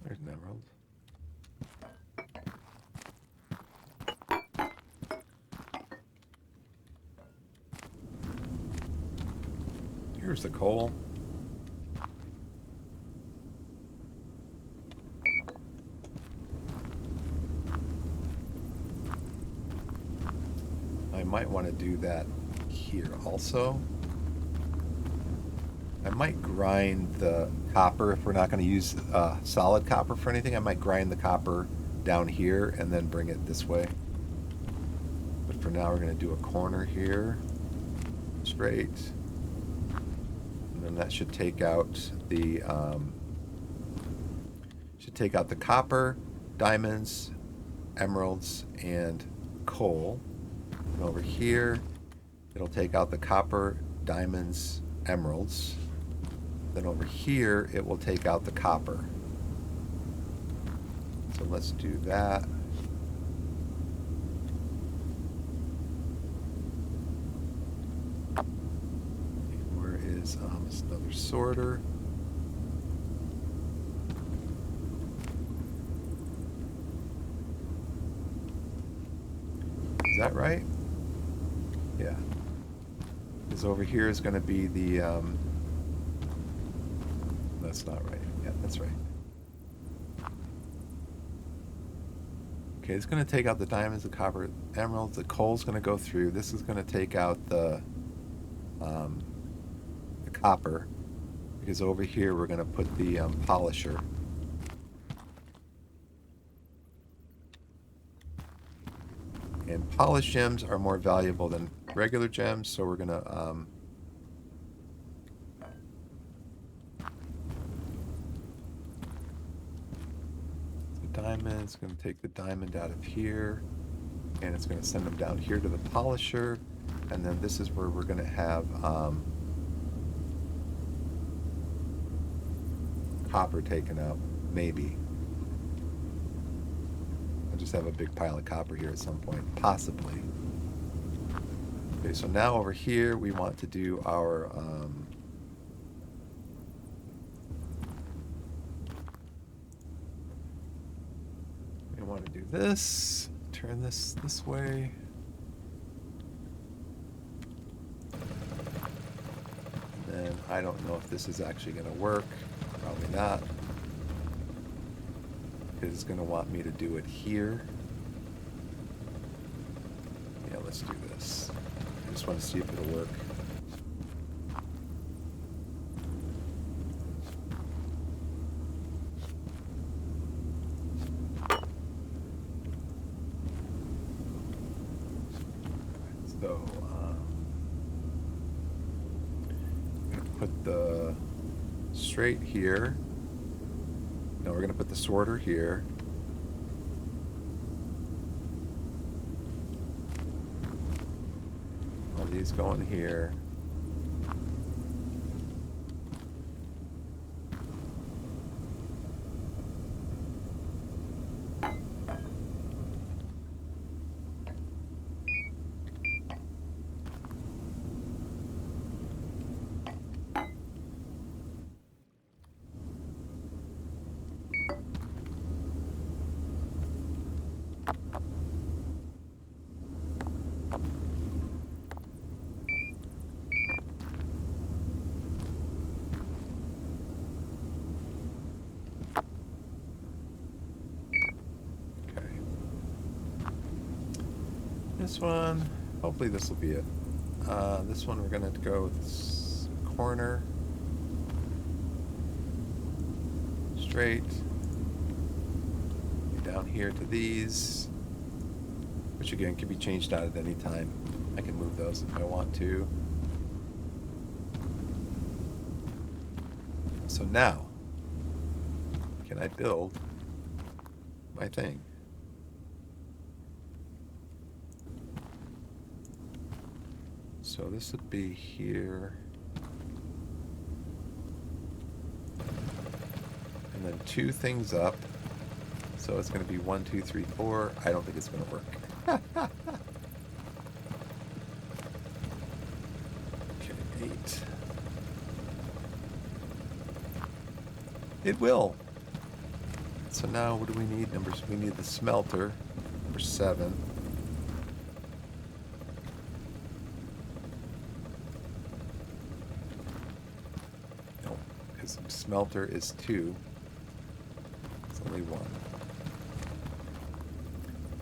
There's an emerald. Here's the coal. I might want to do that here also. I might grind the copper if we're not going to use solid copper for anything. I might grind the copper down here and then bring it this way. But for now, we're going to do a corner here, straight, and then that should take out the copper, diamonds, emeralds, and coal. And over here, it'll take out the copper, diamonds, emeralds. Then over here, it will take out the copper. So let's do that. Where is another sorter? Is that right? Yeah. Because over here is going to be the... that's not right. Yeah, that's right. Okay, it's going to take out the diamonds, the copper, emeralds. The coal's going to go through. This is going to take out the copper, because over here we're going to put the polisher. And polished gems are more valuable than regular gems, so we're going to diamond. It's going to take the diamond out of here, and it's going to send them down here to the polisher, and then this is where we're going to have copper taken out, maybe. I'll just have a big pile of copper here at some point, possibly. Okay, so now over here we want to do our we want to do this, turn this way. And then I don't know if this is actually going to work. Probably not. Because it's going to want me to do it here. Yeah, let's do this. I just want to see if it'll work. So, I'm going to put the straight here. No, we're going to put the sorter here. All these going here. This one, hopefully this will be it. This one we're going to go with this corner. Straight. Down here to these. Which again can be changed out at any time. I can move those if I want to. So now, can I build my thing? So this would be here. And then two things up. So it's going to be 1, 2, 3, 4. I don't think it's going to work. Okay, 8. It will. So now what do we need? Numbers. We need the smelter. Number 7. No, because smelter is 2. It's only 1.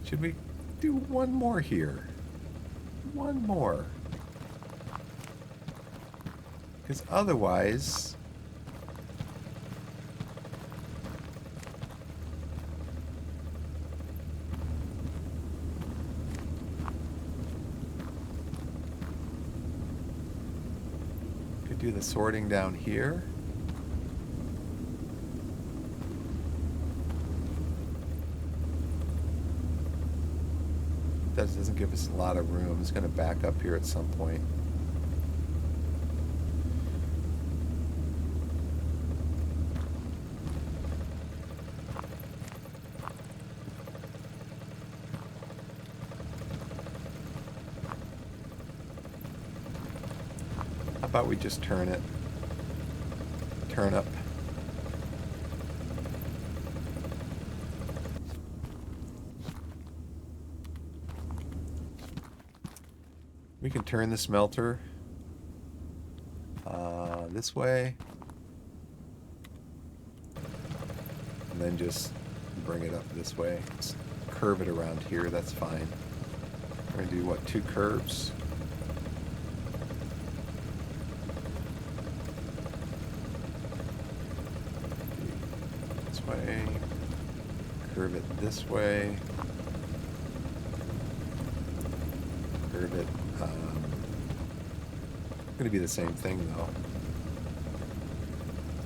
Should we do one more here? One more. Because otherwise... could do the sorting down here. That doesn't give us a lot of room. It's going to back up here at some point. How about we just turn it? Turn up. We can turn the smelter this way, and then just bring it up this way. It's curve it around here. That's fine. We're going to do, what, 2 curves? This way. Curve it this way. Curve it. It's going to be the same thing, though.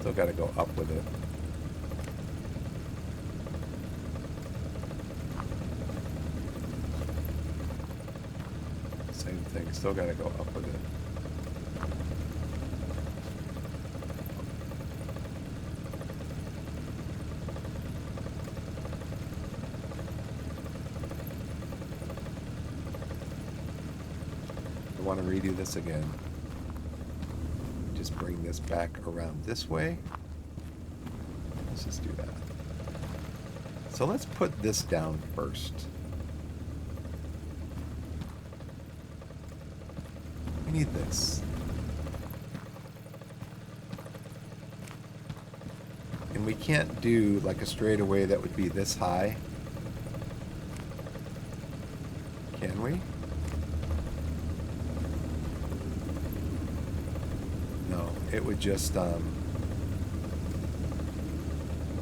Still got to go up with it. Same thing. Still got to go up with it. I want to redo this again. Just bring this back around this way. Let's just do that. So let's put this down first. We need this. And we can't do like a straightaway that would be this high. Can we? No, it would just,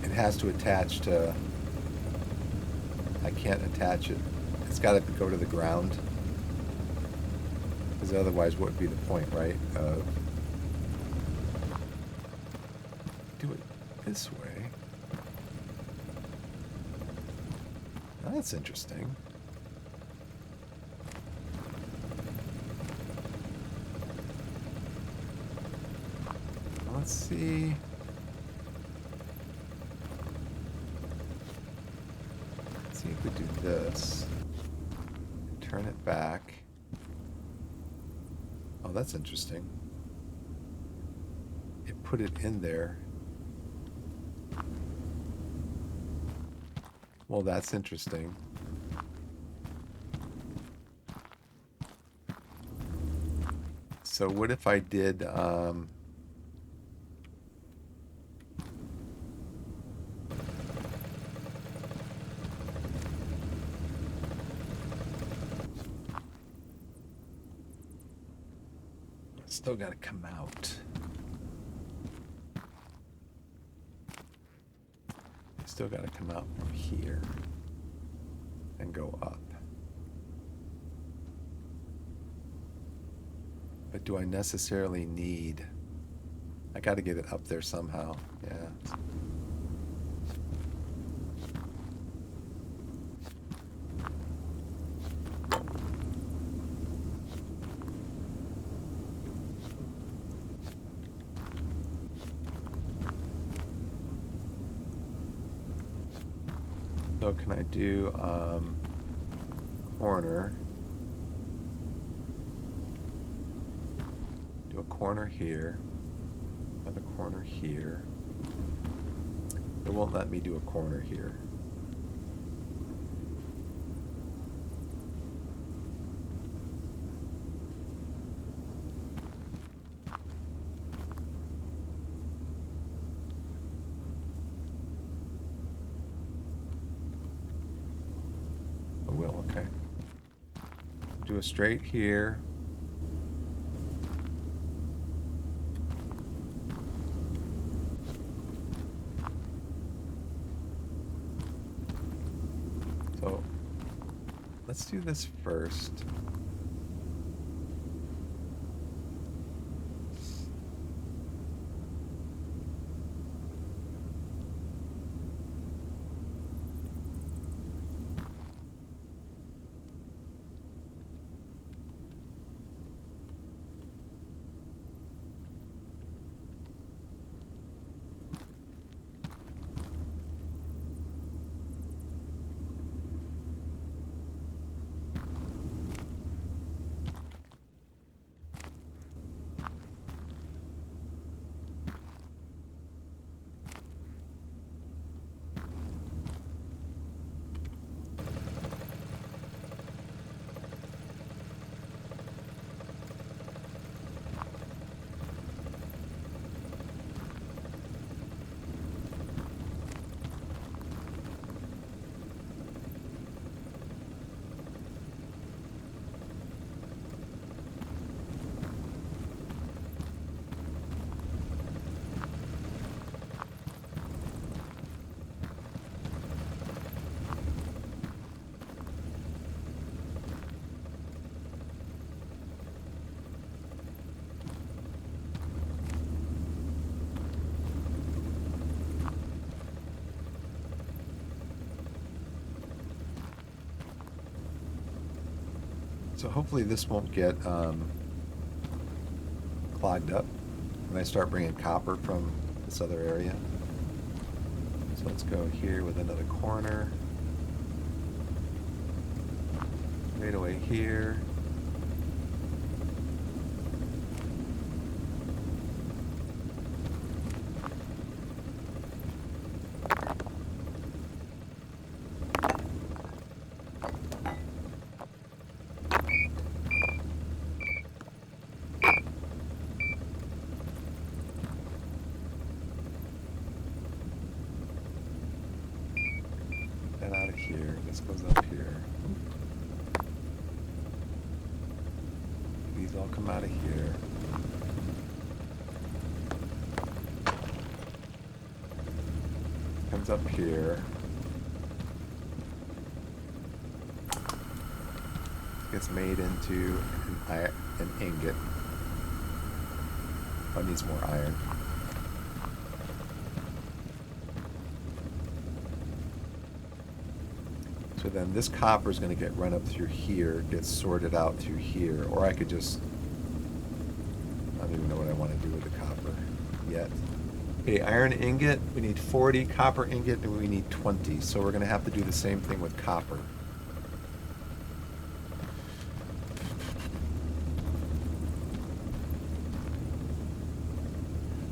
it has to attach to, I can't attach it. It's got to go to the ground. Because otherwise, what would be the point, right? Do it this way. Oh, that's interesting. Let's see. Let's see if we do this. Turn it back. Oh, that's interesting. It put it in there. Well, that's interesting. So what if I did, still got to come out. Still got to come out from here and go up. But do I necessarily need... I got to get it up there somehow. Yeah. So can I do corner? Do a corner here, another corner here. It won't let me do a corner here. Okay. Do a straight here. So let's do this first. So hopefully this won't get clogged up when I start bringing copper from this other area. So let's go here with another corner. Right away here. Out of here. This goes up here. These all come out of here. Comes up here. Gets made into an ingot. Oh, it needs more iron. So then this copper is going to get run up through here, get sorted out through here, or I could just, I don't even know what I want to do with the copper yet. Okay, iron ingot, we need 40, copper ingot, and we need 20. So we're going to have to do the same thing with copper.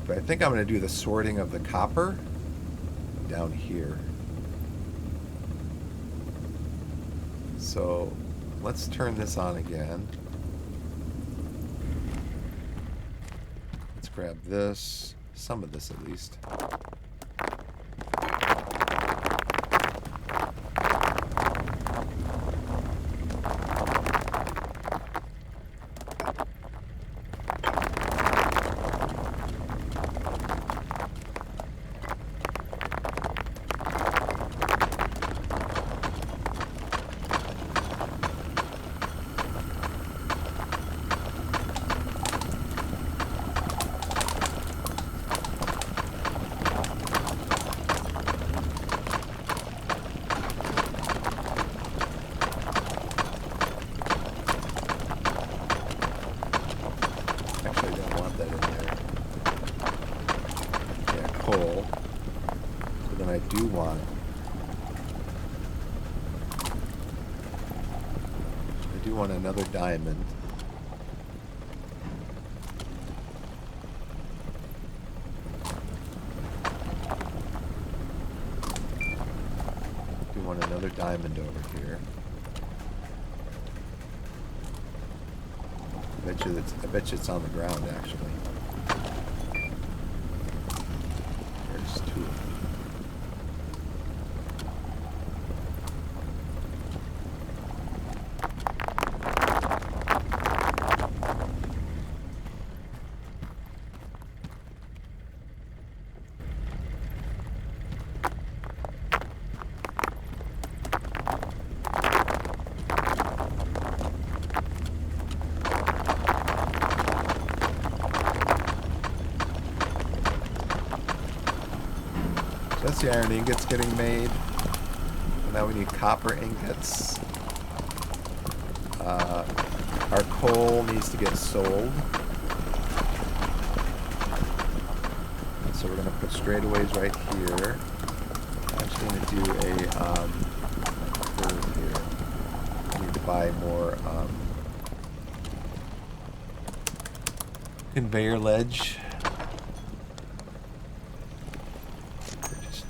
But I think I'm going to do the sorting of the copper down here. So let's turn this on again. Let's grab this, some of this at least. Another diamond. Do want another diamond over here. I bet you it's on the ground actually. There's two of them. That's the iron ingots getting made. And now we need copper ingots. Our coal needs to get sold. So we're going to put straightaways right here. I'm actually going to do a curve here. I need to buy more conveyor ledge.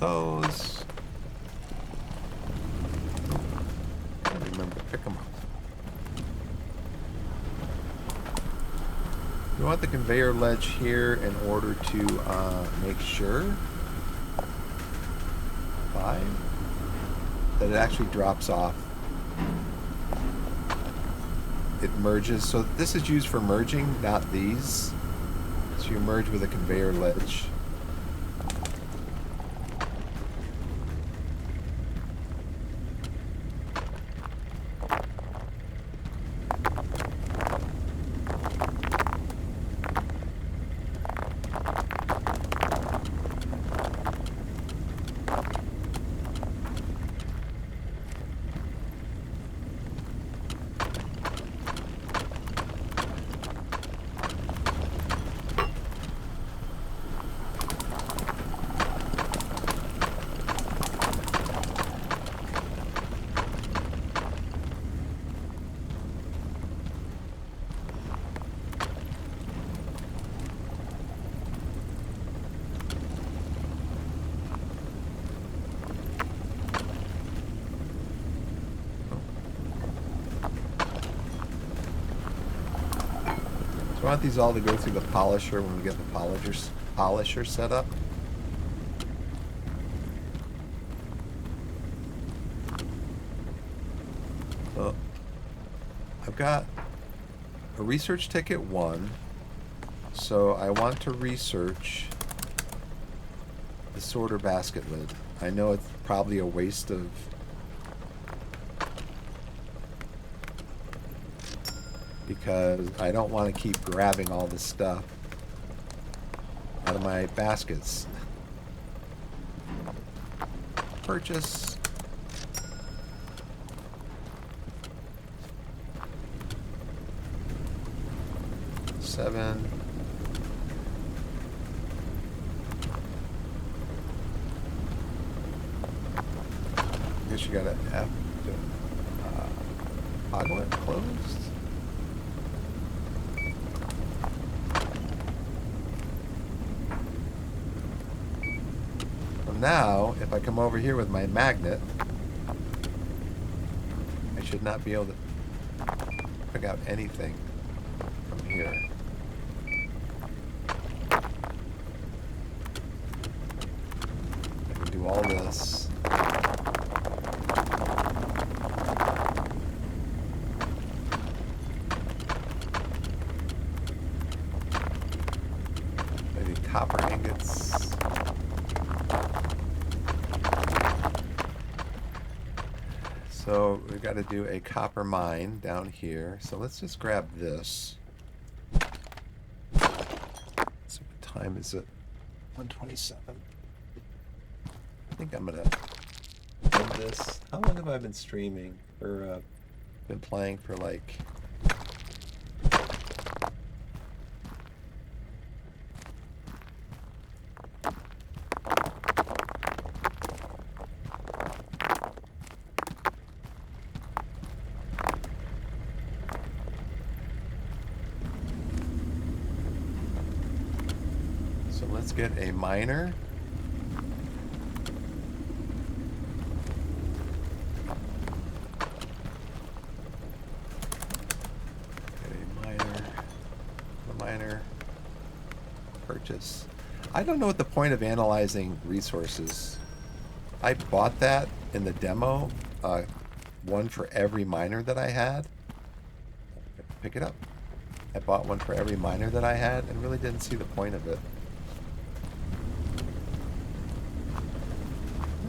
Those. I remember to pick them up. You want the conveyor ledge here in order to make sure 5 that it actually drops off. It merges. So this is used for merging, not these. So you merge with a conveyor ledge. I want these all to go through the polisher when we get the polisher set up. So I've got a research ticket 1, so I want to research the sorter basket lid. I know it's probably a waste of because I don't want to keep grabbing all this stuff out of my baskets. Purchase. Seven. I guess you got an F to toggle it closed. Now, if I come over here with my magnet, I should not be able to pick out anything from here. I can do all this. Maybe copper ingots. So we've got to do a copper mine down here. So let's just grab this. So what time is it? 1:27. I think I'm gonna end this. How long have I been streaming or been playing for? Like let's get a miner. A miner. Purchase. I don't know what the point of analyzing resources. I bought that in the demo, one for every miner that I had. Pick it up. I bought one for every miner that I had and really didn't see the point of it.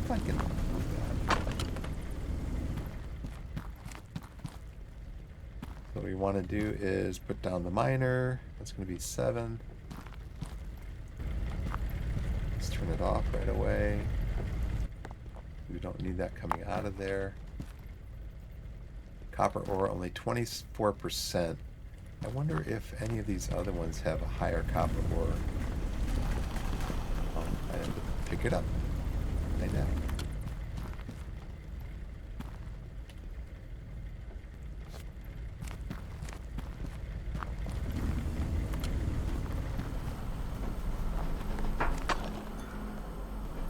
If I can do that. So what we want to do is put down the miner. That's going to be 7. Let's turn it off right away. We don't need that coming out of there. Copper ore only 24%. I wonder if any of these other ones have a higher copper ore. I have to pick it up. I know.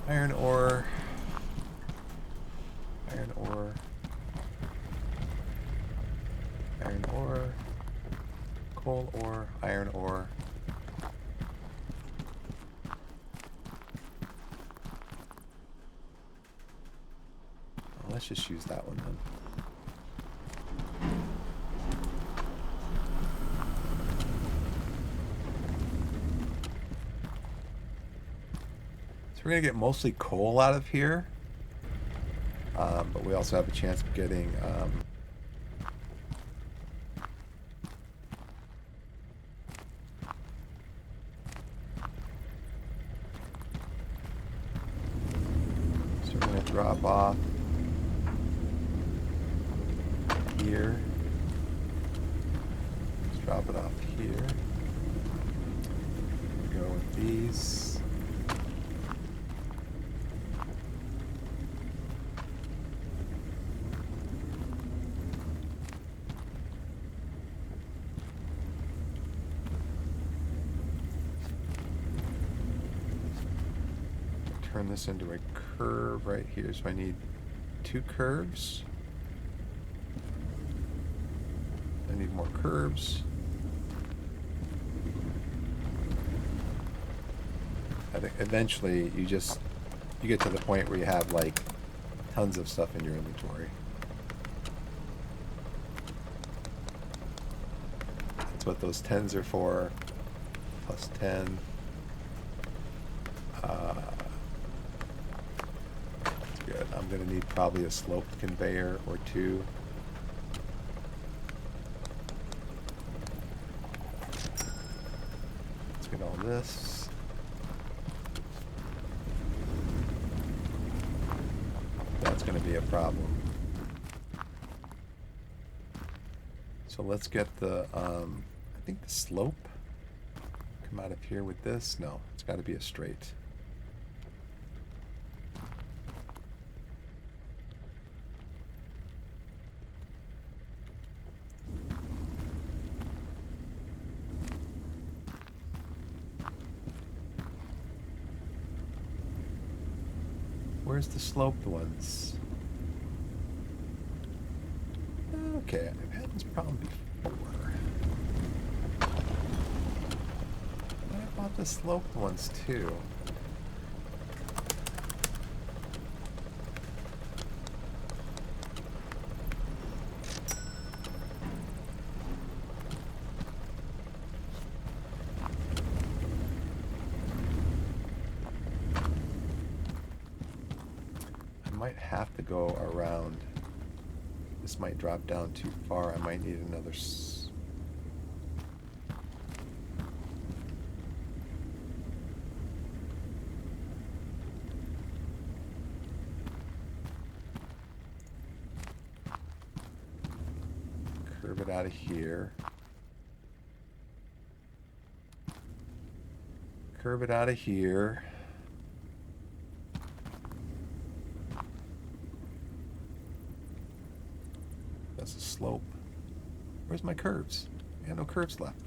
Iron ore. Iron ore. Iron ore. Coal ore. Iron ore. Let's just use that one then. So we're going to get mostly coal out of here. But we also have a chance of getting so we're going to drop off here. Let's drop it off here. Go with these. Turn this into a curve right here. So I need 2 curves. I need more curves. I think eventually you get to the point where you have like tons of stuff in your inventory. That's what those 10s are for. Plus 10. That's good. I'm going to need probably a sloped conveyor or two. Let's get all this. That's going to be a problem. So let's get the, I think the slope. Come out of here with this. No, it's got to be a straight. Where's the sloped ones? Okay, I've had this problem before. But I bought the sloped ones too. Might have to go around. This might drop down too far. I might need another curve it out of here. Curve it out of here. That's a slope. Where's my curves? I got no curves left.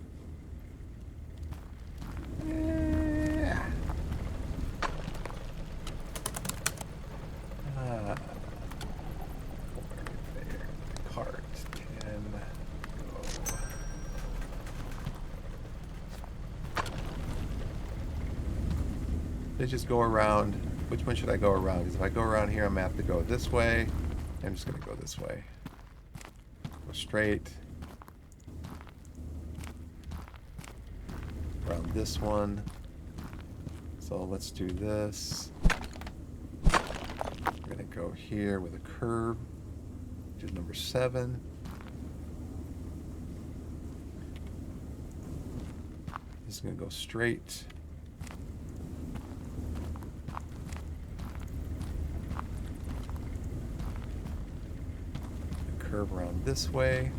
Yeah. There. Cart 10. Go. They just go around. Which one should I go around? Because if I go around here, I'm gonna have to go this way. I'm just gonna go this way. Go straight around this one. So let's do this. We're gonna go here with a curve, which is number 7. This is gonna go straight. Curve around this way.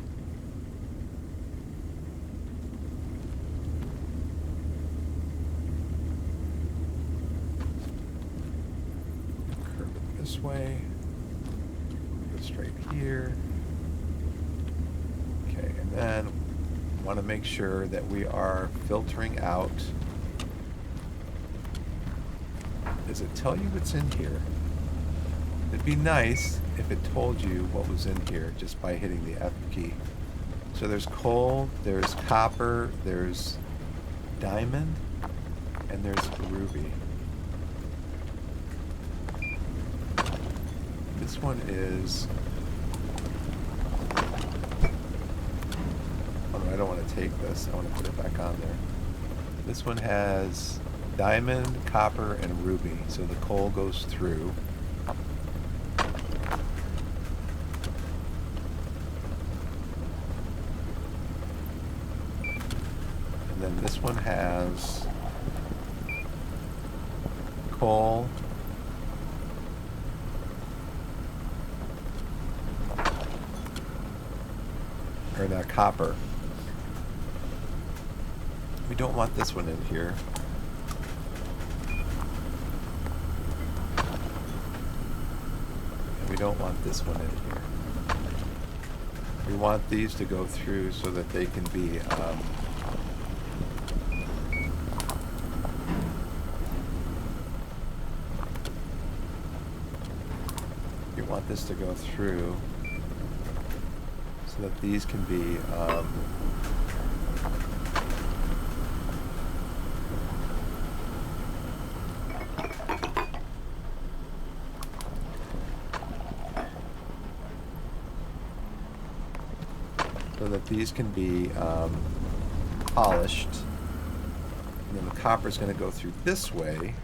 Curve it this way. Go straight here. Okay, and then want to make sure that we are filtering out. Does it tell you what's in here? It'd be nice if it told you what was in here just by hitting the F key. So there's coal, there's copper, there's diamond, and there's ruby. This one is... Oh no, I don't want to take this. I want to put it back on there. This one has diamond, copper, and ruby. So the coal goes through. And then this one has coal, or not copper. We don't want this one in here. And we don't want this one in here. We want these to go through so that they can be we want this to go through so that these can be that these can be polished. And then the copper is going to go through this way.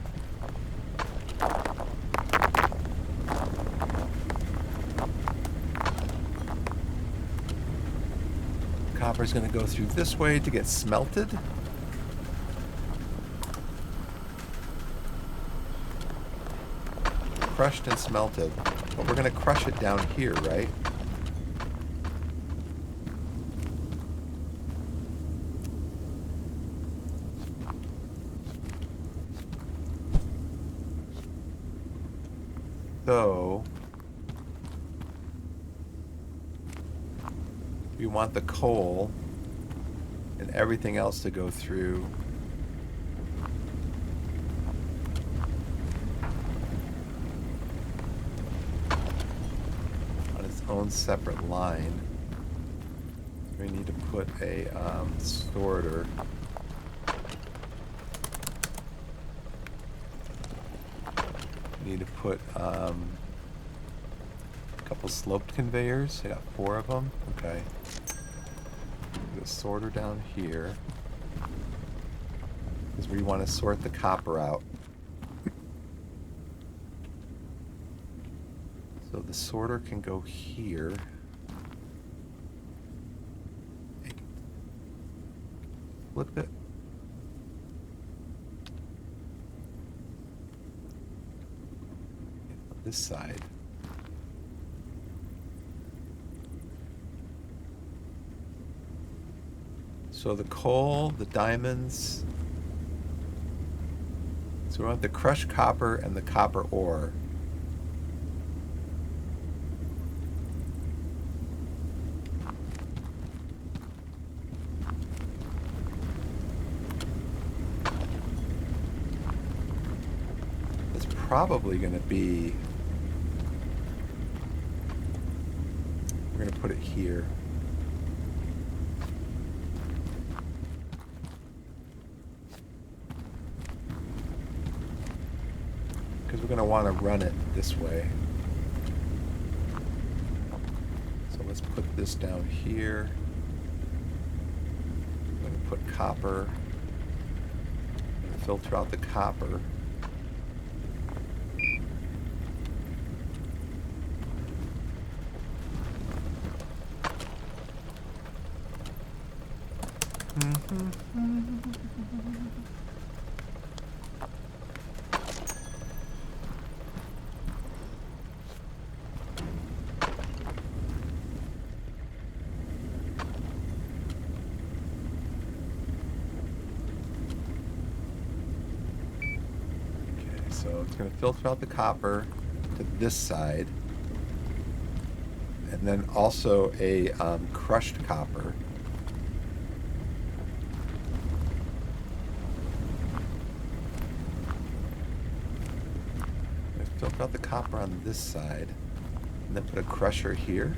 Copper is going to go through this way to get smelted. Crushed and smelted. But we're going to crush it down here, right? So we want the coal and everything else to go through on its own separate line. We need to put a sorter. Need to put a couple sloped conveyors. I got 4 of them. Okay. Put a sorter down here because we want to sort the copper out. So the sorter can go here. Flip it. This side. So the coal, the diamonds. So we want the crushed copper and the copper ore. It's probably going to be... We're going to put it here. Because we're going to want to run it this way. So let's put this down here. I'm going to put copper. I'm going to filter out the copper. So it's going to filter out the copper to this side, and then also a crushed copper. Filter out the copper on this side, and then put a crusher here.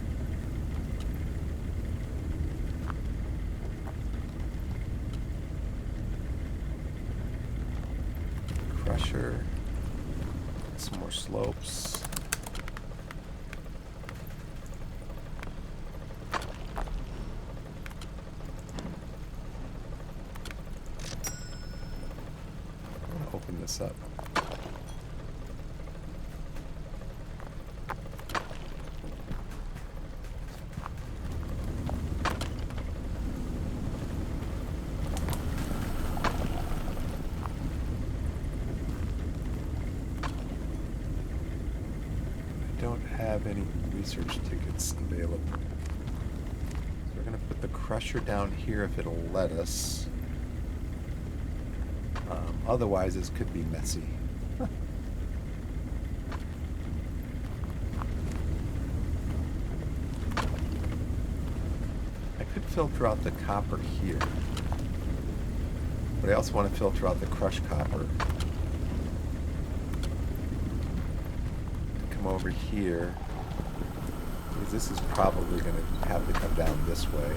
Crusher. Some more slopes. I'm going to open this up. Any research tickets available. So we're going to put the crusher down here if it'll let us. Otherwise, this could be messy. I could filter out the copper here, but I also want to filter out the crushed copper. Come over here. Because this is probably going to have to come down this way.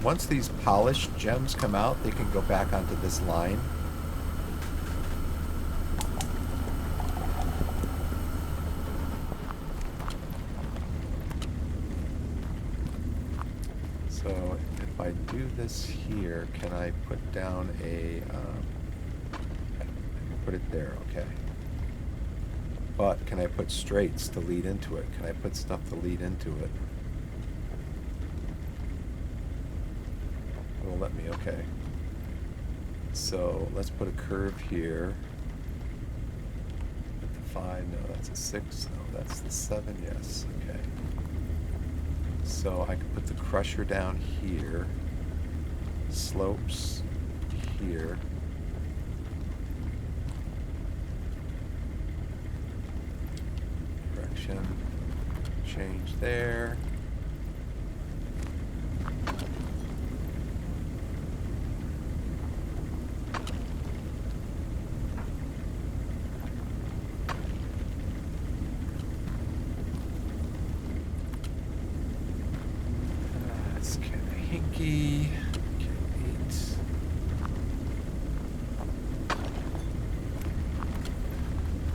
Once these polished gems come out, they can go back onto this line. So if I do this here, can I put down a, put it there, okay. But can I put straights to lead into it? Can I put stuff to lead into it? It will let me, okay. So let's put a curve here. At the 5, no, that's a 6, no, that's the 7, yes, okay. So I can put the crusher down here, slopes here. Direction change there. That's kind of hinky. Okay, 8.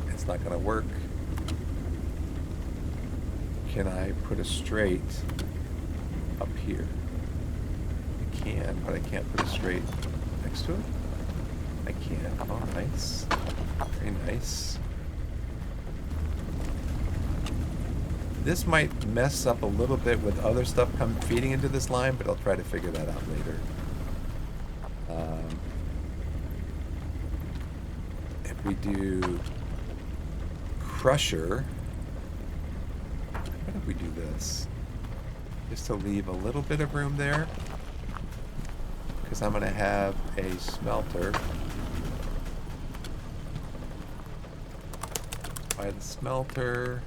It's not gonna work. Can I put a straight up here? I can, but I can't put a straight next to it. I can. Oh, nice. Very nice. This might mess up a little bit with other stuff feeding into this line, but I'll try to figure that out later. If we do crusher, what if we do this? Just to leave a little bit of room there, because I'm going to have a smelter. By the smelter.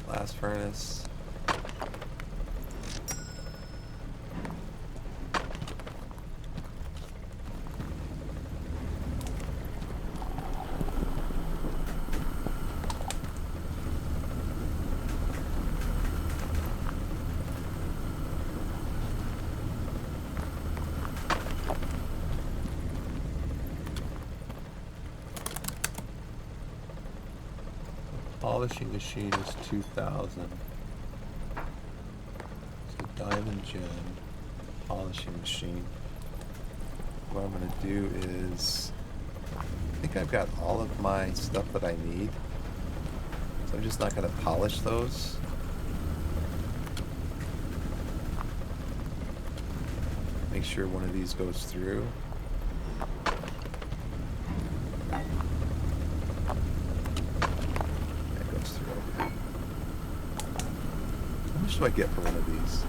Blast furnace. Polishing machine is 2,000. So diamond gem, polishing machine. What I'm going to do is, I think I've got all of my stuff that I need. So I'm just not going to polish those. Make sure one of these goes through. How much do I get for one of these?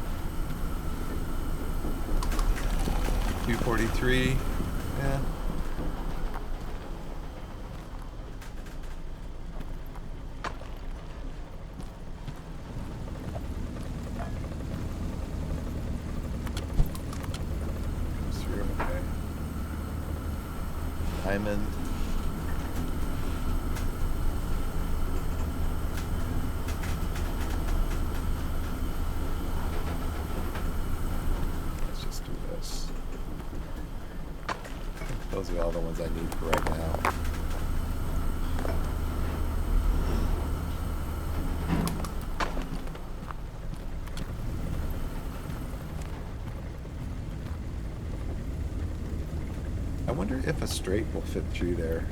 243. Yeah. Goes through, okay. Diamond. Those are all the ones I need for right now. I wonder if a straight will fit through there.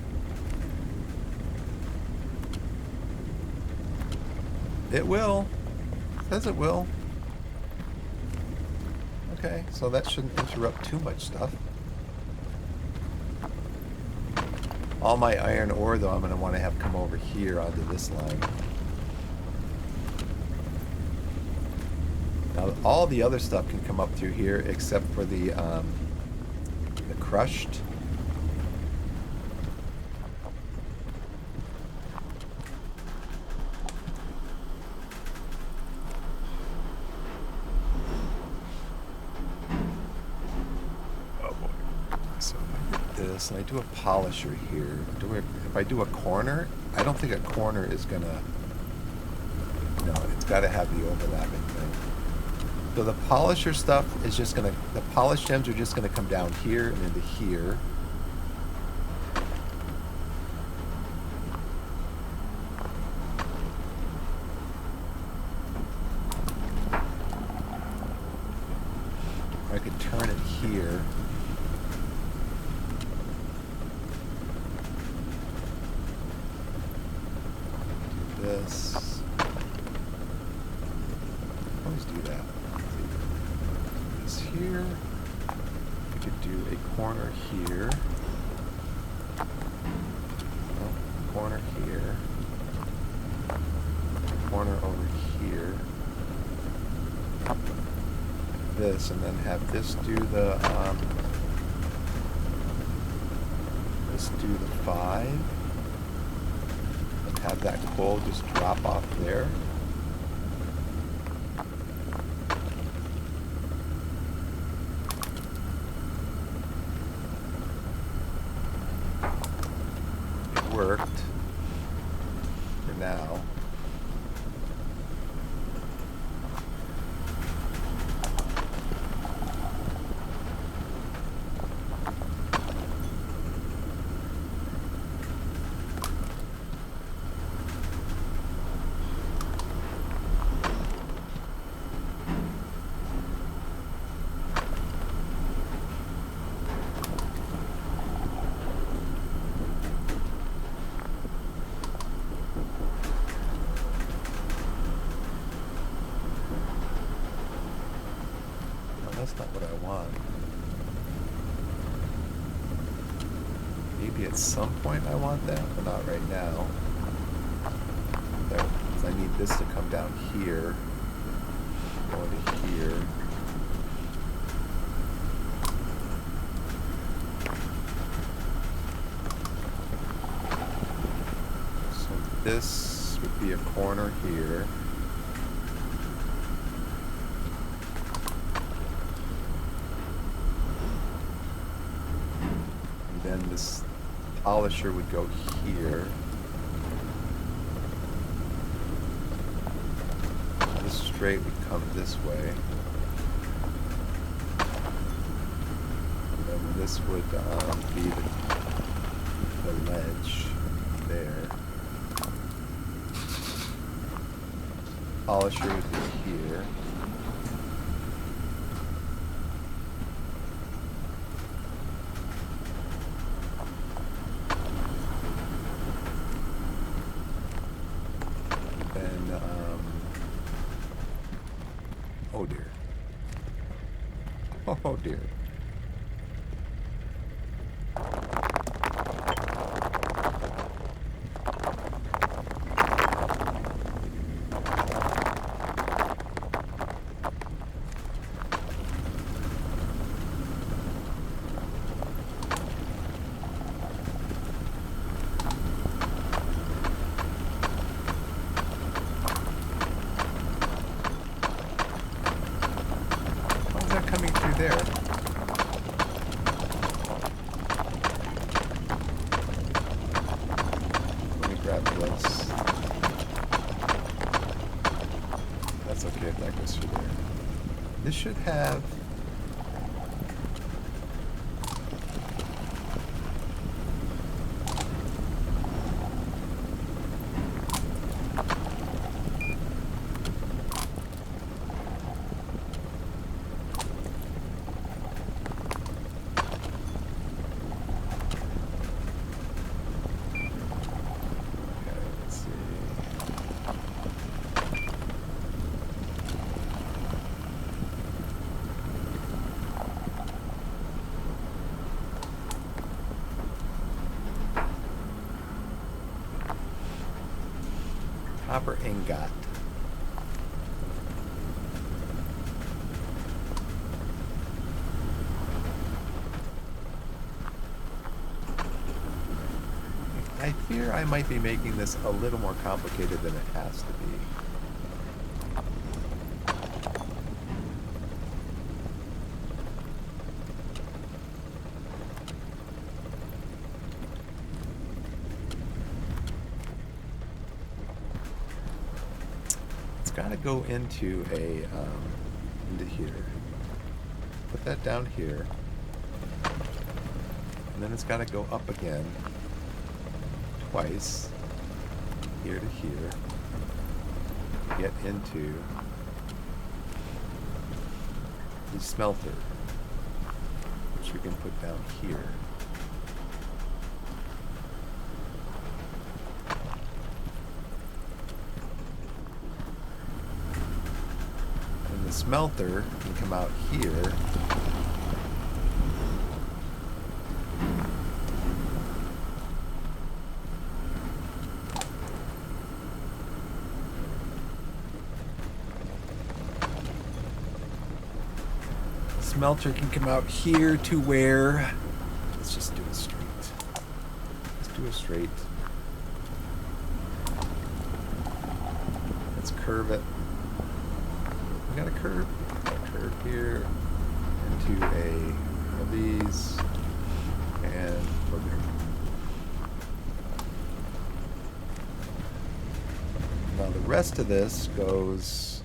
It will. It says it will. Okay, so that shouldn't interrupt too much stuff. All my iron ore, though, I'm going to want to have come over here onto this line. Now, all the other stuff can come up through here except for the crushed. And I do a polisher here. If I do a corner, I don't think a corner is gonna. No, it's got to have the overlapping thing. So the polisher stuff is just gonna. The polished gems are just gonna come down here and into here. this. Always do that. This here. We could do a corner here. Oh, corner here. A corner over here. This, and then have this do the let's do the 5 and have that coal just drop off there. It worked for now. That's not what I want. Maybe at some point I want that, but not right now. Because I need this to come down here. Go into here. So this would be a corner here. Then this polisher would go here. This straight would come this way. And then this would be the ledge there. Polisher would be here. Oh dear. Oh dear. Coming through there. Let me grab this. That's okay if that goes through there. This should have... copper ingot. I fear I might be making this a little more complicated than it has to be. Got to go into a into here. Put that down here, and then it's got to go up again twice, here to here. Get into the smelter, which we can put down here. the smelter can come out here. Smelter can come out here to where... Let's just do it straight. Let's do it straight. Let's curve it. We got a curve. Got a curve here. Into one of these. And we're good. Now the rest of this goes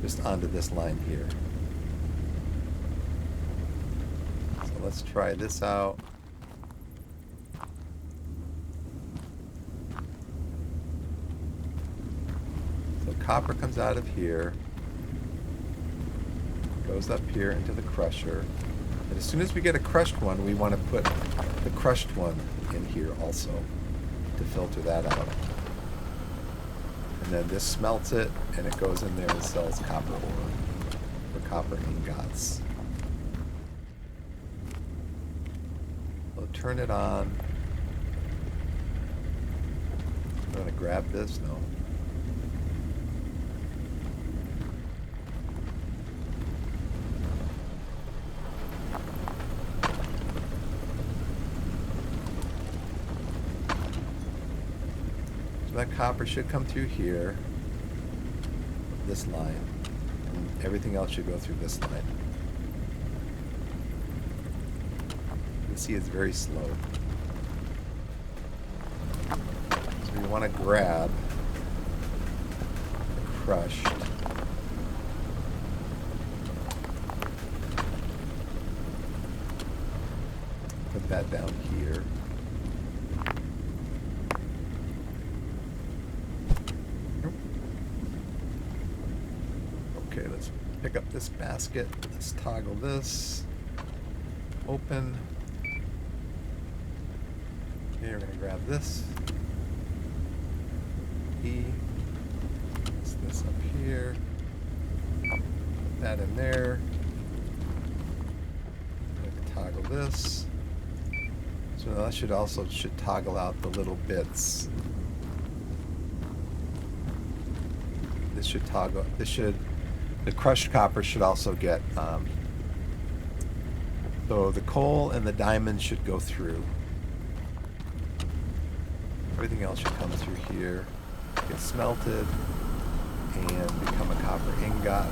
just onto this line here. So let's try this out. So copper comes out of here, goes up here into the crusher. And as soon as we get a crushed one, we want to put the crushed one in here also to filter that out. And then this smelts it, and it goes in there and sells copper ore for copper ingots. So turn it on. I'm going to grab this. No. That copper should come through here, this line, and everything else should go through this line. You can see it's very slow. So we want to grab the crushed. Put that down here. Okay, let's pick up this basket. Let's toggle this. Open. Okay, we're going to grab this. E. Place this up here. Put that in there. I'm going to toggle this. So that should toggle out the little bits. This should toggle. The crushed copper should also get, so the coal and the diamond should go through. Everything else should come through here, get smelted, and become a copper ingot.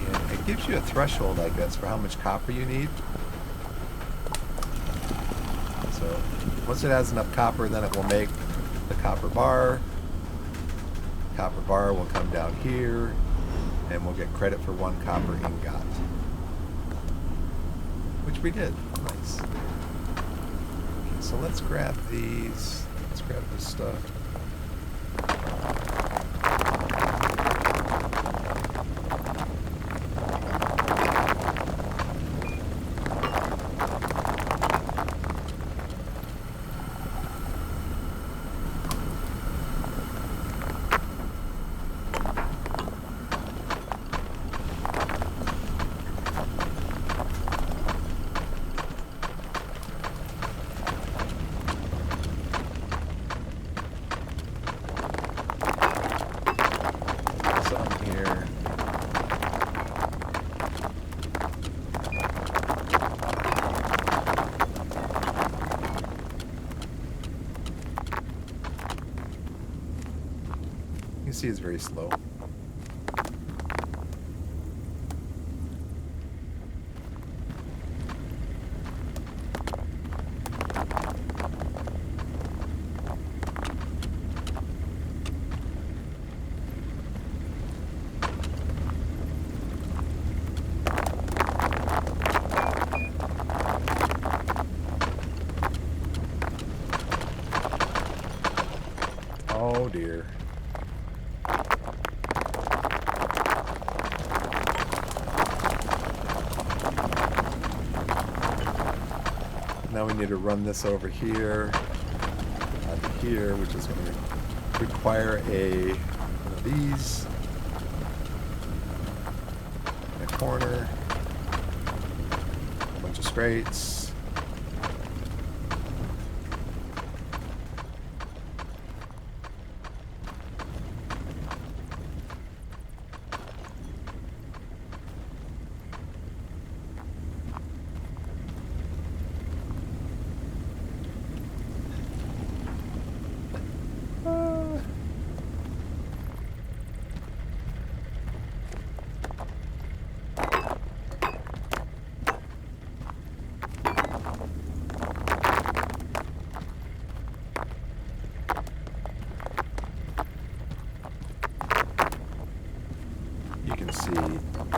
And it gives you a threshold, I guess, for how much copper you need. So once it has enough copper, then it will make the copper bar. Copper bar will come down here, and we'll get credit for 1 copper ingot. Which we did. Nice. Okay, so let's grab these. Let's grab this stuff. See, is very slow. Oh dear. now we need to run this over here, to here, which is going to require one of these in a corner, a bunch of straights.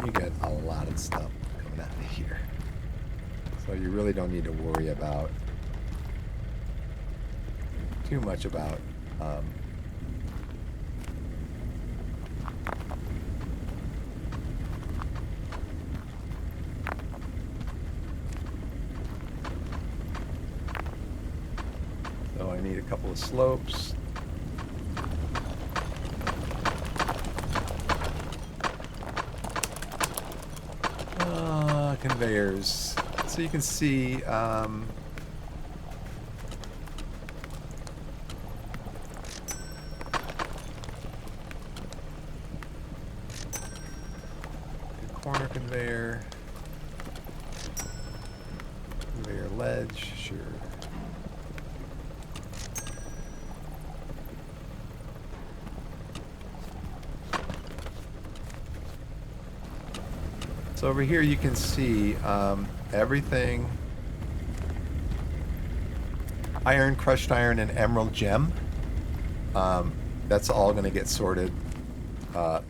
You get a lot of stuff coming out of here. So you really don't need to worry about too much about so I need a couple of slopes. Conveyors, so you can see the corner conveyor, conveyor ledge, sure. So over here you can see everything, iron, crushed iron, and emerald gem. That's all going to get sorted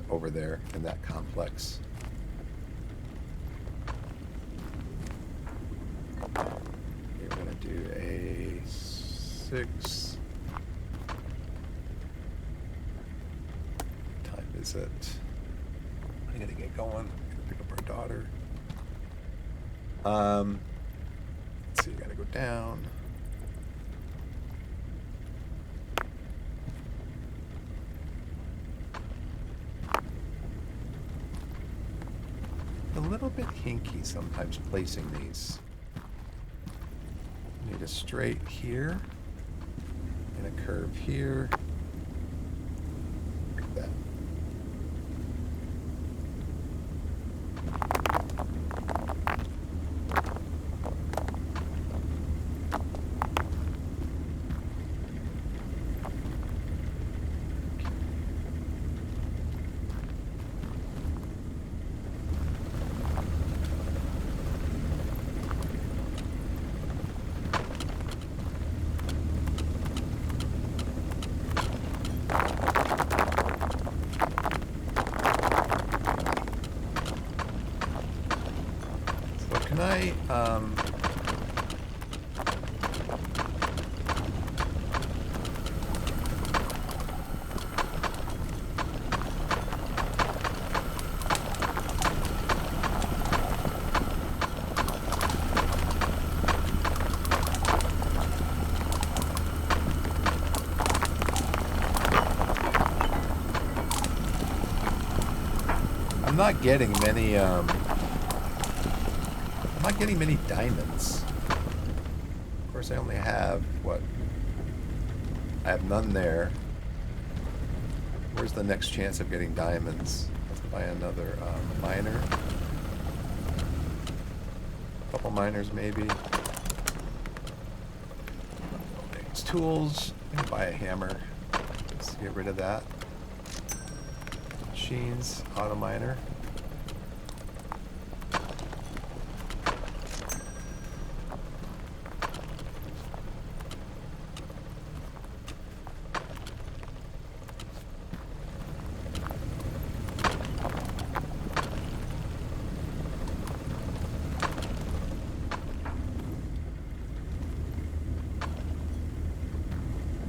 over there in that complex. We're going to do a 6. What time is it? I gotta get going. Pick up our daughter. Let's see, you gotta go down. A little bit hinky sometimes placing these. Need a straight here and a curve here. Like that. Can I, I'm not getting many, I'm not getting many diamonds. Of course, I only have, what? I have none there. Where's the next chance of getting diamonds? Let's buy another miner. A couple miners, maybe. Thanks, tools. I'm gonna buy a hammer. Let's get rid of that. Machines, auto miner.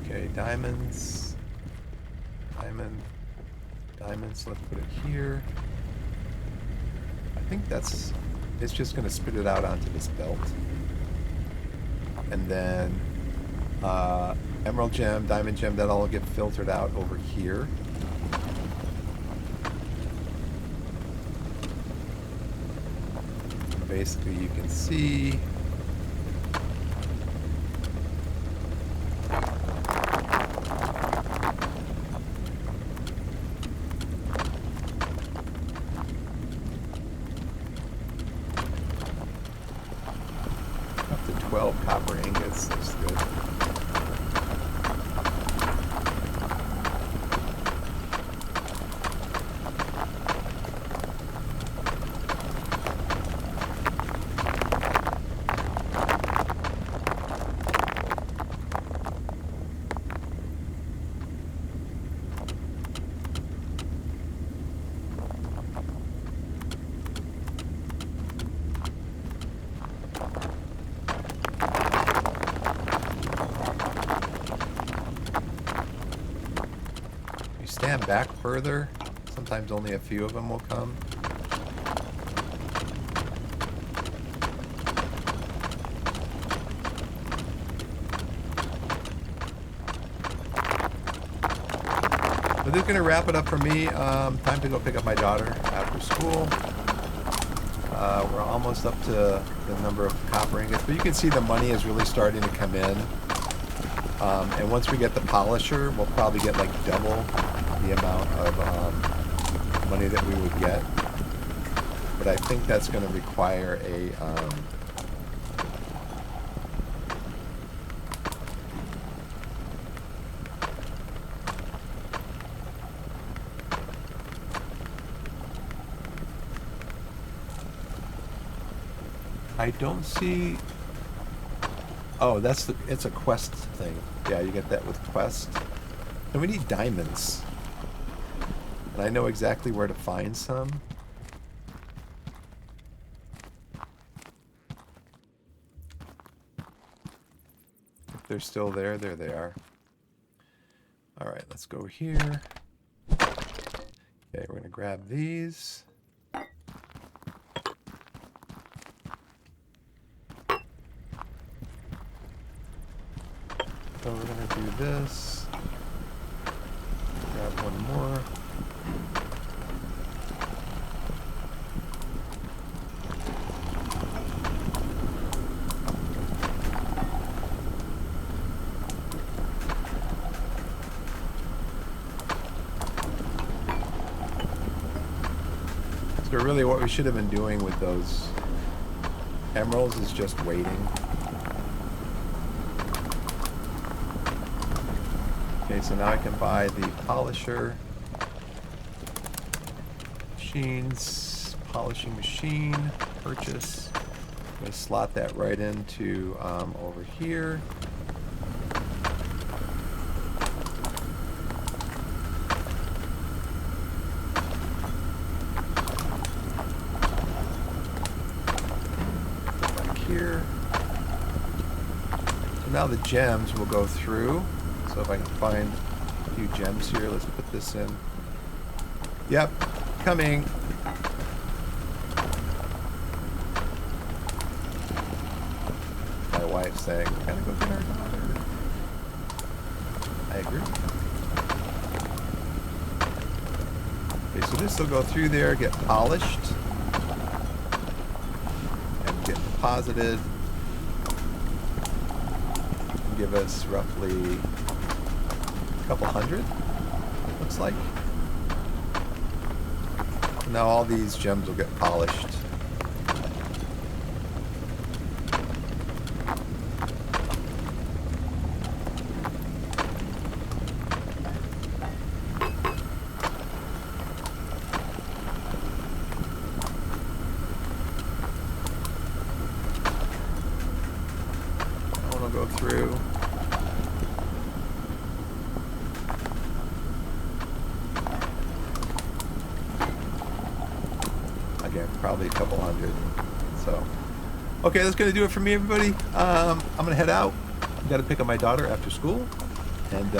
Okay, diamonds. Diamonds, let's put it here. I think it's just going to spit it out onto this belt. and then emerald gem, diamond gem, that'll all get filtered out over here. Basically, you can see up to 12 copper ingots. That's good. Stand back further, sometimes only a few of them will come. But this is going to wrap it up for me. Time to go pick up my daughter after school. We're almost up to the number of copper ingots, but you can see the money is really starting to come in. And once we get the polisher, we'll probably get like double the amount of money that we would get. But I think that's going to require a I don't see. Oh, it's a quest thing. Yeah, you get that with quest. And we need diamonds. And I know exactly where to find some. If they're still there, there they are. All right, let's go here. Okay, we're gonna grab these. So we're going to do this. Grab one more. So really what we should have been doing with those emeralds is just waiting. Okay, so now I can buy the polisher, machines, polishing machine, purchase. I'm going to slot that right into over here. Back here. So now the gems will go through. So if I can find a few gems here, let's put this in. Yep, coming. My wife's saying, we gotta go get our daughter. I agree. Okay, so this will go through there, get polished, and get deposited. And give us roughly couple hundred, looks like. Now all these gems will get polished. That one will go through. Probably a couple hundred. So, okay, that's going to do it for me, everybody. I'm going to head out. I've got to pick up my daughter after school. And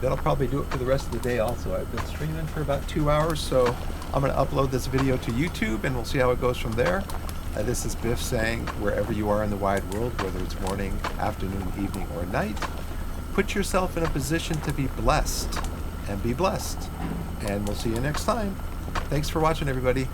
that'll probably do it for the rest of the day also. I've been streaming for about 2 hours, so I'm going to upload this video to YouTube, and we'll see how it goes from there. This is Biff saying, wherever you are in the wide world, whether it's morning, afternoon, evening, or night, put yourself in a position to be blessed, and be blessed. And we'll see you next time. Thanks for watching, everybody.